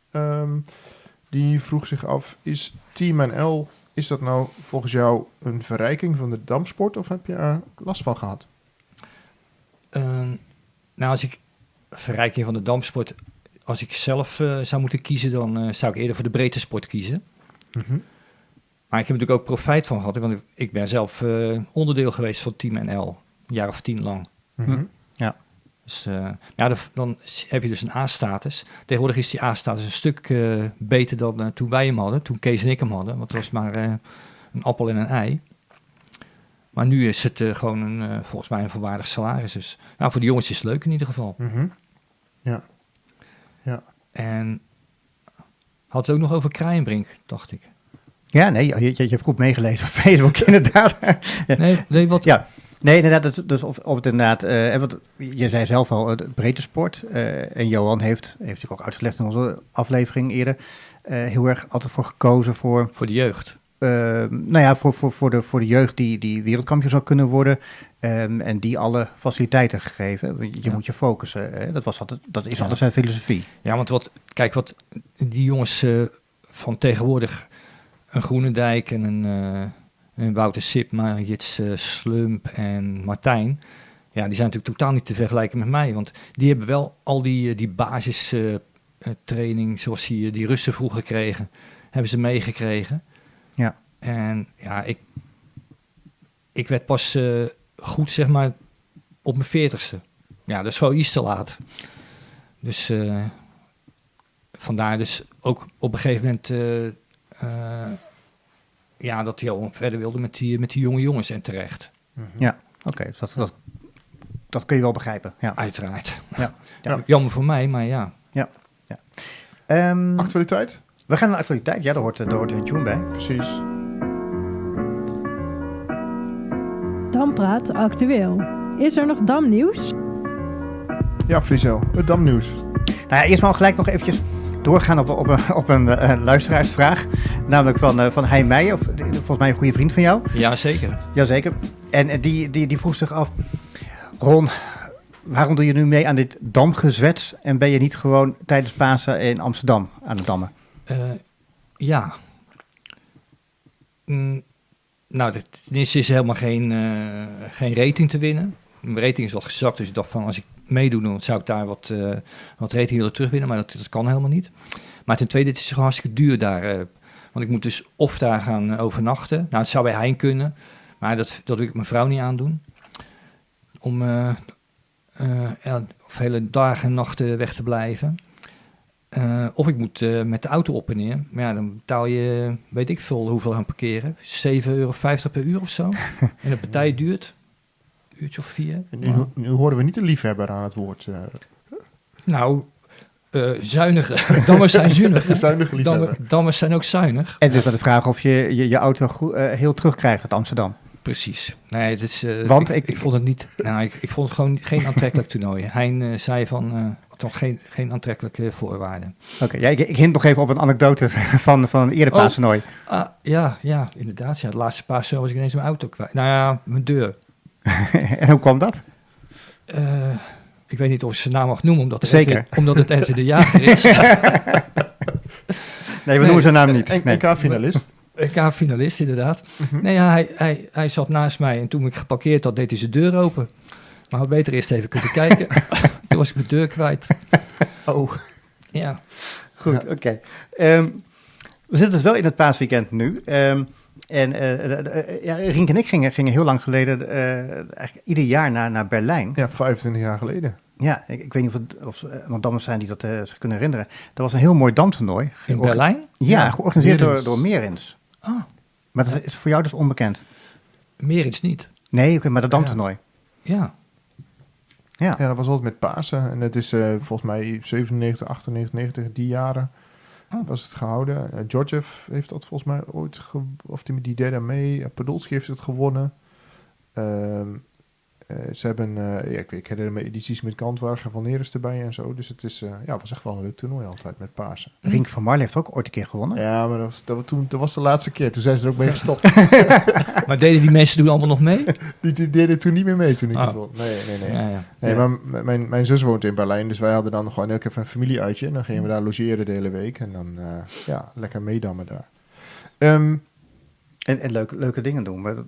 Die vroeg zich af, is Team NL, is dat nou volgens jou een verrijking van de damsport of heb je er last van gehad? Als ik verrijking van de damsport, als ik zelf zou moeten kiezen, dan zou ik eerder voor de breedte sport kiezen. Mm-hmm. Maar ik heb natuurlijk ook profijt van gehad, want ik ben zelf onderdeel geweest van Team NL, een jaar of 10 lang. Mm-hmm. Ja. Dus dan heb je dus een A-status. Tegenwoordig is die A-status een stuk beter dan toen wij hem hadden, toen Kees en ik hem hadden, want het was maar een appel en een ei. Maar nu is het gewoon volgens mij een volwaardig salaris. Dus voor de jongens is het leuk in ieder geval. Mm-hmm. Ja. En had het ook nog over Kraaienbrink, dacht ik. Ja, nee, je hebt goed meegelezen op Facebook, inderdaad. Nee, wat... Ja. Nee, inderdaad, dus of het inderdaad... want je zei zelf al, breedte sport. En Johan heeft natuurlijk ook uitgelegd in onze aflevering eerder... heel erg altijd voor gekozen voor... Voor de jeugd. voor de jeugd die wereldkampioen zou kunnen worden. En die alle faciliteiten gegeven. Je moet je focussen. Hè? Dat is altijd zijn filosofie. Ja, want wat die jongens van tegenwoordig, een Groenendijk en een Wouter Sipma, Jits Slump en Martijn. Ja, die zijn natuurlijk totaal niet te vergelijken met mij. Want die hebben wel al die basis training, zoals die Russen vroeger kregen, hebben ze meegekregen. Ja. En ja, ik werd pas goed, zeg maar, op mijn 40ste. Ja, dat is wel iets te laat. Dus vandaar dus ook op een gegeven moment dat hij al verder wilde met die jonge jongens en terecht. Ja, oké. Dus dat kun je wel begrijpen. Ja. Uiteraard. Ja. Jammer voor mij, maar ja. Actualiteit? We gaan naar de actualiteit. Ja, daar hoort een tune bij. Precies. Dampraat actueel. Is er nog damnieuws? Ja, Friso, het damnieuws. Nou ja, eerst maar gelijk nog eventjes doorgaan op een luisteraarsvraag. Namelijk van Hein Meijer, volgens mij een goede vriend van jou. Ja, zeker. Jazeker. En die vroeg zich af, Ron, waarom doe je nu mee aan dit damgezwets en ben je niet gewoon tijdens Pasen in Amsterdam aan het dammen? Ja. Nou, ten eerste is helemaal geen rating te winnen. Mijn rating is wat gezakt, dus ik dacht van als ik meedoe, dan zou ik daar wat rating willen terugwinnen, maar dat kan helemaal niet. Maar ten tweede, het is gewoon hartstikke duur daar. Want ik moet dus of daar gaan overnachten. Nou, het zou bij Hein kunnen, maar dat wil ik mijn vrouw niet aandoen. Om hele dagen en nachten weg te blijven. Of ik moet met de auto op en neer. Maar ja, dan betaal je, weet ik veel hoeveel aan parkeren. €7,50 per uur of zo. En de partij duurt een uurtje of 4. En nu horen we niet de liefhebber aan het woord. Nou, zuinige. Dammers zijn zuinig. De zuinige liefhebber. Dammers zijn ook zuinig. En dus met de vraag of je auto heel terugkrijgt uit Amsterdam. Precies. Nee, het is, Want ik vond het niet. Nou, ik vond het gewoon geen aantrekkelijk toernooi. Hein zei van toch geen aantrekkelijke voorwaarden. Oké, ik hint nog even op een anekdote van een eerder paastoernooi. Ja, inderdaad. Ja, het laatste paastoernooi was ik ineens mijn auto kwijt. Nou ja, mijn deur. En hoe kwam dat? Ik weet niet of je zijn naam mag noemen, omdat het Edwin de Jager is. Nee, we noemen zijn naam niet. NK-finalist. NK-finalist, inderdaad. Mm-hmm. Nee, ja, hij zat naast mij en toen ik geparkeerd had, deed hij zijn deur open. Maar had beter eerst even kunnen kijken. Toen was ik mijn deur kwijt. Oh. Ja. Goed, oké. We zitten dus wel in het paasweekend nu. Rienk en ik gingen heel lang geleden, eigenlijk ieder jaar naar Berlijn. Ja, 25 jaar geleden. Ja, ik weet niet of er nog dammers zijn die dat zich kunnen herinneren. Dat was een heel mooi damtoernooi. In Berlijn? Ja, georganiseerd door Merins. Ah. Maar dat is voor jou dus onbekend? Merins niet. Nee, maar dat damtoernooi. Ja. Ja, dat was altijd met Pasen. En het is volgens mij 97, 98, 90, die jaren was het gehouden. Georgiev heeft dat volgens mij ooit, of die deed daar mee. Podolski heeft het gewonnen. Ze hebben, ik herinner me edities met Kantwagen van Neres erbij en zo. Dus het is, was echt wel een leuk toernooi altijd met Pasen. Rink van Marle heeft ook ooit een keer gewonnen. Ja, maar dat was de laatste keer. Toen zijn ze er ook mee gestopt. Maar deden die mensen toen allemaal nog mee? Die deden toen niet meer mee toen ik het won. Nee. Ja. Nee, maar mijn zus woont in Berlijn, dus wij hadden dan gewoon elke even een familieuitje. En dan gingen we daar logeren de hele week. En dan lekker meedammen daar. En leuke dingen doen.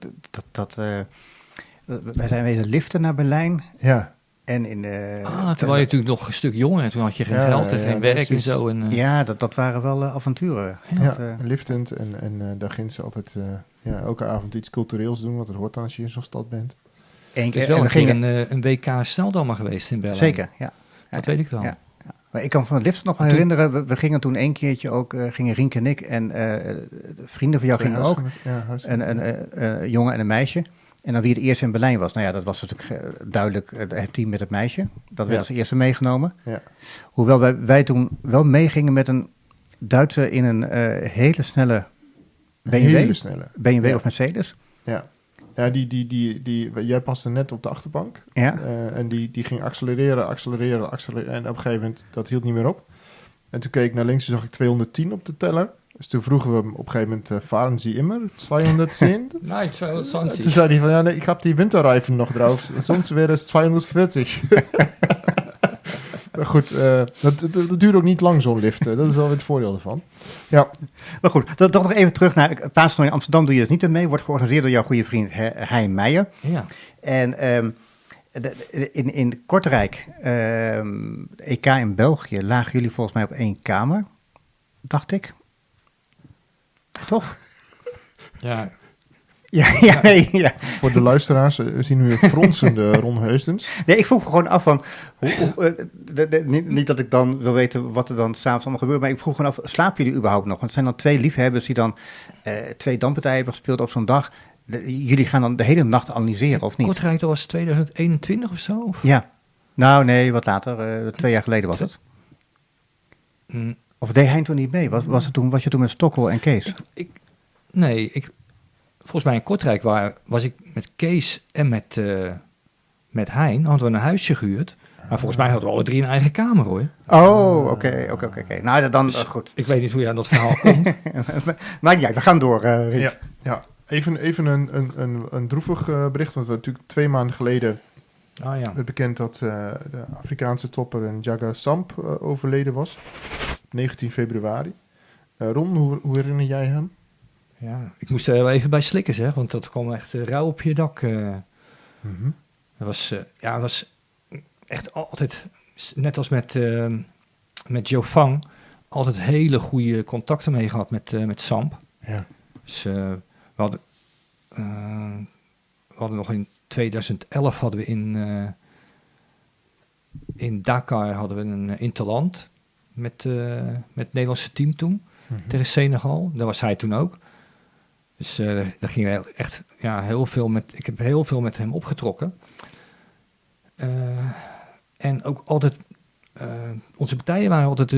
Wij zijn wezen liften naar Berlijn. Ja. En toen was je natuurlijk nog een stuk jonger. Toen had je geen geld en geen werk en zo. Ja, dat waren wel avonturen. Liftend. En daar ging ze altijd elke avond iets cultureels doen. Want dat hoort dan als je in zo'n stad bent. Het is wel een WK sneldammer geweest in Berlijn. Zeker, ja. Dat weet ik wel. Ja. Maar ik kan van het liften nog wel herinneren. We gingen toen een keertje ook, gingen Rienk en ik en vrienden van jou gingen ook. Een jongen en een meisje. En dan wie het eerst in Berlijn was. Nou ja, dat was natuurlijk duidelijk het team met het meisje. Dat werd als eerste meegenomen. Ja. Hoewel wij toen wel meegingen met een Duitser in een hele snelle BMW of Mercedes. Ja. Ja, jij paste net op de achterbank. Ja. En die ging accelereren. En op een gegeven moment, dat hield niet meer op. En toen keek ik naar links en zag ik 210 op de teller. Dus toen vroegen we hem op een gegeven moment, fahren Sie immer 210? Nee, 220. Toen zei hij van, ja, nee, ik heb die winterreifen nog drauf. Soms wäre het 240. Maar goed, dat duurt ook niet lang zo'n lift. Dat is alweer het voordeel ervan. Ja. Maar goed, dan nog even terug naar Paasetocht in Amsterdam. Doe je dat niet mee. Wordt georganiseerd door jouw goede vriend Hein Meijer. Ja. En in Kortrijk, EK in België, lagen jullie volgens mij op 1 kamer. Dacht ik. Toch? Ja. Ja. Voor de luisteraars, we zien nu een fronsende Ron Heustens. Nee, ik vroeg me gewoon af van, niet dat ik dan wil weten wat er dan s'avonds allemaal gebeurt, maar ik vroeg gewoon af, slapen jullie überhaupt nog? Want het zijn dan 2 liefhebbers die dan 2 dampartijen hebben gespeeld op zo'n dag. Jullie gaan dan de hele nacht analyseren, of niet? Kortrijk, dat was 2021 of zo? Of? Ja. Nou, nee, wat later. 2 jaar geleden was het. Mm. Of deed Hein toen niet mee? Was je toen met Stokkel en Kees? Volgens mij in Kortrijk was ik met Kees en met Hein, hadden we een huisje gehuurd. Maar volgens mij hadden we alle 3 een eigen kamer, hoor. Oh, oké. Nou, dan goed. Ik weet niet hoe je aan dat verhaal komt. Maar ja, we gaan door, Rick. Ja. Even een droevig bericht, want natuurlijk 2 maanden geleden werd bekend dat de Afrikaanse topper Njaga Samp overleden was. 19 februari. Ron, hoe herinner jij hem? Ja, ik moest er wel even bij slikken, zeg, want dat kwam echt rauw op je dak. Dat was echt altijd, net als met Joe Fang, altijd hele goede contacten mee gehad met Samp. Ja. Dus we hadden nog in 2011 hadden we in Dakar hadden we een interland met het Nederlandse team toen, tegen Senegal. Daar was hij toen ook. Dus daar ging echt heel veel ik heb heel veel met hem opgetrokken. En ook altijd, onze partijen waren altijd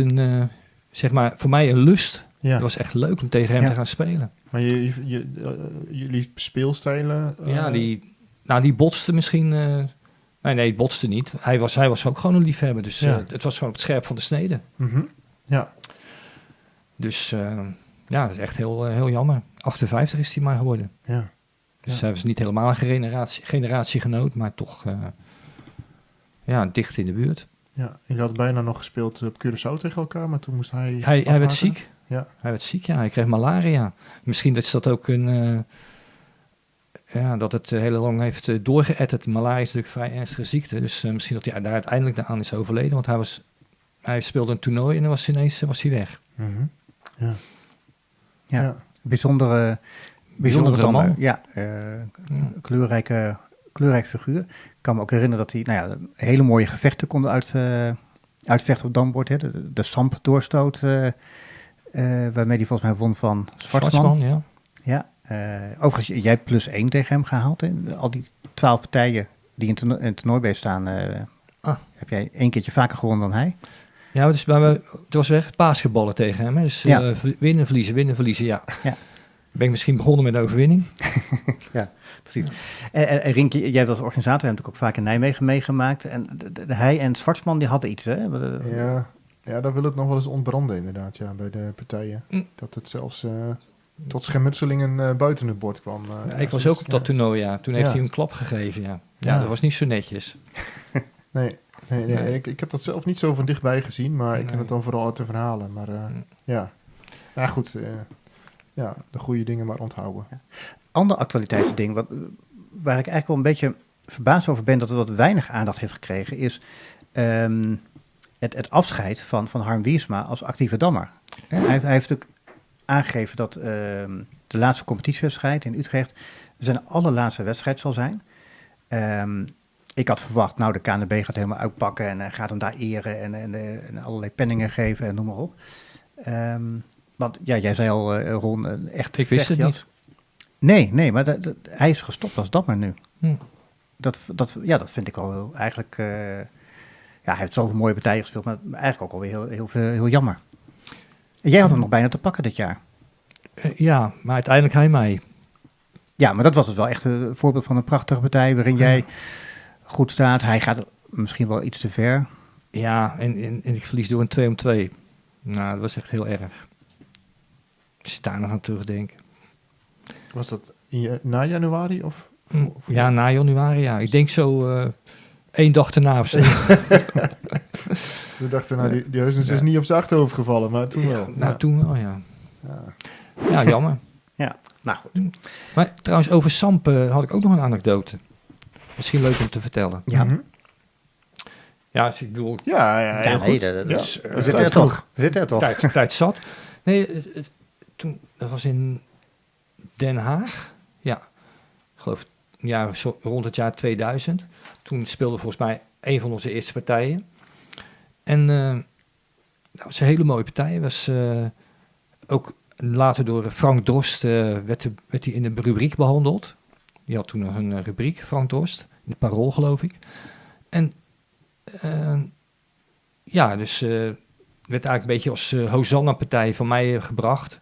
zeg maar, voor mij een lust. Ja. Het was echt leuk om tegen hem te gaan spelen. Maar jullie speelstijlen? Die botsten misschien. Nee, het botste niet. Hij was ook gewoon een liefhebber. Dus het was gewoon op het scherp van de snede. Ja. Dus dat is echt heel jammer. 58 is hij maar geworden. Ja. Dus hij was niet helemaal een generatiegenoot, maar toch dicht in de buurt. Ja, je had bijna nog gespeeld op Curaçao tegen elkaar, maar toen moest hij Hij werd ziek. Ja. Hij werd ziek, Hij kreeg malaria. Misschien is dat ook dat het heel lang heeft doorgeëtterd. Malaria is natuurlijk een vrij ernstige ziekte. Dus misschien dat hij daar uiteindelijk aan is overleden. Want hij speelde een toernooi en dan was hij weg. Ja. Bijzondere man. Ja, kleurrijk figuur. Ik kan me ook herinneren dat hij hele mooie gevechten kon uitvechten op dambord. Hè. De Samp doorstoot, waarmee hij volgens mij won van Schwarzman. Ja. Overigens, jij plus 1 tegen hem gehaald. Hè. Al die 12 partijen die in het toernooi staan, heb jij 1 keertje vaker gewonnen dan hij. Ja, dus het was weg paasgeballen tegen hem. Hè. Dus winnen, verliezen, ja. Ben ik misschien begonnen met de overwinning. Ja, precies. En Rienke, jij als organisator hebt natuurlijk ook vaak in Nijmegen meegemaakt. En hij en Schwarzman, die hadden iets, hè? Ja, daar wil het nog wel eens ontbranden inderdaad, bij de partijen. Dat het zelfs tot schermutselingen buiten het bord kwam. Ik was ook op dat toernooi, Toen heeft hij een klap gegeven, Ja, dat was niet zo netjes. Nee. Ik heb dat zelf niet zo van dichtbij gezien, maar ik ken het dan vooral uit de verhalen. Maar ja, goed. De goede dingen maar onthouden. Ander actualiteitsding, waar ik eigenlijk wel een beetje verbaasd over ben dat het wat weinig aandacht heeft gekregen, is het afscheid van Harm Wiersma als actieve dammer. Hij heeft natuurlijk aangegeven dat de laatste competitiewedstrijd in Utrecht zijn allerlaatste wedstrijd zal zijn. Ik had verwacht, de KNB gaat helemaal uitpakken en gaat hem daar eren en allerlei penningen geven en noem maar op. Want jij zei al, Ron, echt... Ik wist het niet. Nee, maar hij is gestopt als dammer nu. Dat vind ik al eigenlijk... hij heeft zoveel mooie partijen gespeeld, maar eigenlijk ook alweer heel jammer. En jij had hem nog bijna te pakken dit jaar. Maar uiteindelijk hij mij. Ja, maar dat was het wel echt een voorbeeld van een prachtige partij waarin jij goed staat. Hij gaat misschien wel iets te ver. Ja, en ik verlies door een 2-2. Nou, dat was echt heel erg. Als je daar nog aan terugdenkt. Was dat na januari? Of Ja, na januari, ja. Ik denk zo 1 dag erna of zo. Ze dachten, die Heusens is niet op zijn achterhoofd gevallen, maar toen wel. Toen wel, ja. Ja. Ja, jammer. Ja, nou goed. Maar trouwens, over Samp had ik ook nog een anekdote. Misschien leuk om te vertellen. Ja. Mhm. Ja, dus ik bedoel, Ja, Ja, goed. nee, we Ja. zitten er toch. We zitten er toch. tijd zat. Nee, toen, dat was in Den Haag. Ja, ik geloof rond het jaar 2000. Toen speelde volgens mij een van onze eerste partijen. En dat was een hele mooie partij. Was ook later door Frank Drost werd hij in de rubriek behandeld. Die had toen nog een rubriek, Frank Drost, in het Parool geloof ik. En dus werd eigenlijk een beetje als Hosanna-partij van mij gebracht.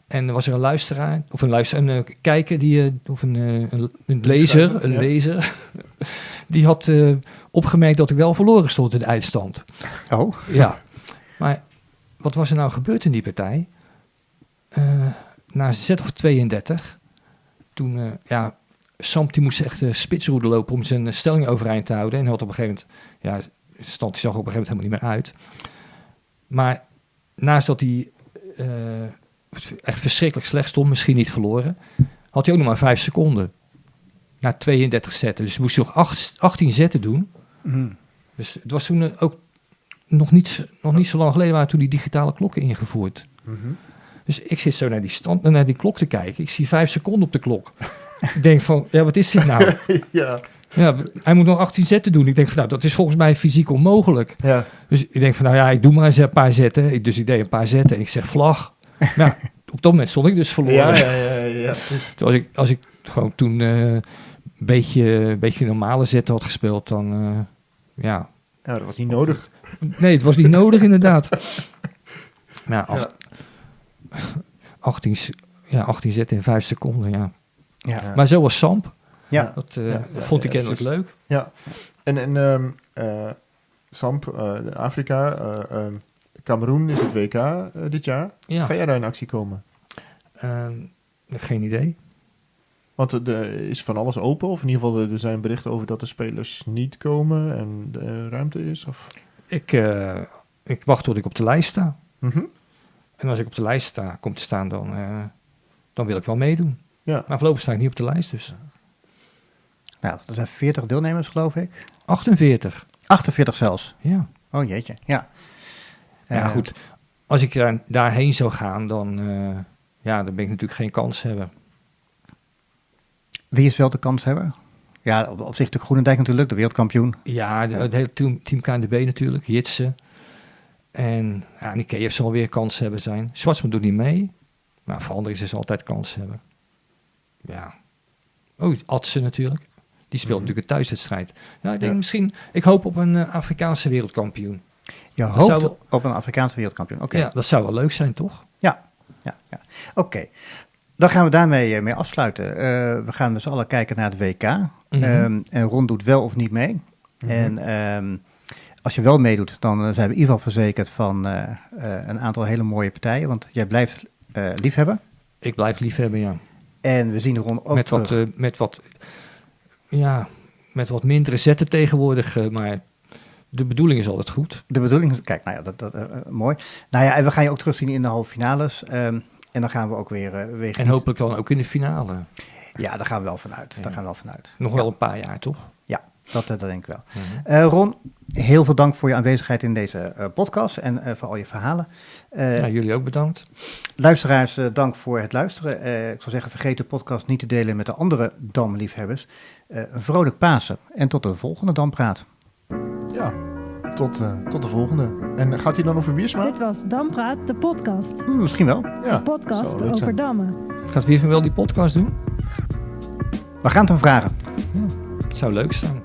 En er was er een luisteraar, of een kijker, of een lezer, die had opgemerkt dat ik wel verloren stond in de eindstand. Oh, Ja, maar wat was er nou gebeurd in die partij? Na zet of 32, toen, Samp die moest echt spitsroede lopen om zijn stelling overeind te houden. En had op een gegeven moment, de stand zag er op een gegeven moment helemaal niet meer uit. Maar naast dat hij echt verschrikkelijk slecht stond, misschien niet verloren, had hij ook nog maar 5 seconden. Na 32 zetten. Dus moest hij nog 18 zetten doen. Mm. Dus het was toen ook nog niet zo lang geleden waren toen die digitale klokken ingevoerd. Mhm. Dus ik zit zo naar die klok te kijken. Ik zie 5 seconden op de klok. Ik denk van, wat is dit nou? Ja. Ja, hij moet nog 18 zetten doen. Ik denk van, dat is volgens mij fysiek onmogelijk. Ja. Dus ik denk van, ik doe maar eens een paar zetten. Dus ik deed een paar zetten en ik zeg vlag. Nou, op dat moment stond ik dus verloren. Ja. Dus, Als ik gewoon toen een beetje normale zetten had gespeeld, dan ja, dat was niet nodig. Nee, het was niet nodig inderdaad. Maar 18 zetten in 5 seconden, ja. Ja. Maar zo was Samp. Ja. Dat vond ik kennelijk precies. leuk. Ja. En Samp, Afrika, Kameroen is het WK dit jaar. Ja. Ga jij daar in actie komen? Geen idee. Want er is van alles open, of in ieder geval er zijn berichten over dat de spelers niet komen en de ruimte is? Of? Ik wacht tot ik op de lijst sta. Mhm. En als ik op de lijst kom te staan, dan wil ik wel meedoen. Ja. Maar voorlopig sta ik niet op de lijst, dus. Nou, er zijn 40 deelnemers, geloof ik. 48. 48 zelfs. Ja. Oh jeetje, ja. Ja, goed. Als ik daarheen zou gaan, dan ben ik natuurlijk geen kanshebber. Wie is wel de kans hebben? Ja, op zich de Groenendijk natuurlijk, de wereldkampioen. Ja, het hele team KNDB natuurlijk, Jitse. En Nikkei zal weer kans hebben zijn. Schwarzman doet niet mee, maar voor anderen is er altijd kans hebben. Ja. Oh, Adse natuurlijk. Die speelt natuurlijk een thuiswedstrijd. Ja, ik denk ik hoop op een Afrikaanse wereldkampioen. Je Dat hoopt zou op een Afrikaanse wereldkampioen. Oké. Ja, dat zou wel leuk zijn, toch? Ja. Oké. Dan gaan we daarmee mee afsluiten. We gaan met z'n allen kijken naar het WK. Mhm. En Ron doet wel of niet mee. En als je wel meedoet, dan zijn we in ieder geval verzekerd van een aantal hele mooie partijen. Want jij blijft liefhebben. Ik blijf liefhebben, ja. En we zien Ron ook met wat mindere zetten tegenwoordig, maar de bedoeling is altijd goed. De bedoeling, kijk, nou ja, dat mooi. Nou ja, en we gaan je ook terugzien in de halve finales. En dan gaan we ook weer En hopelijk dan ook in de finale. Ja, daar gaan we wel vanuit. Ja. Daar gaan we wel vanuit. Nog wel een paar jaar, toch? Ja, dat denk ik wel. Mhm. Ron, heel veel dank voor je aanwezigheid in deze podcast en voor al je verhalen. Jullie ook bedankt. Luisteraars, dank voor het luisteren. Ik zou zeggen, vergeet de podcast niet te delen met de andere Damliefhebbers. Een vrolijk Pasen en tot de volgende Dampraat. Ja, tot de volgende. En gaat hij dan over Wiersma? Dit was Dampraat, de podcast. Misschien wel. Ja, De podcast zou leuk over zijn. dammen. Gaat Wiersma wel die podcast doen? We gaan het hem vragen. Het zou leuk zijn.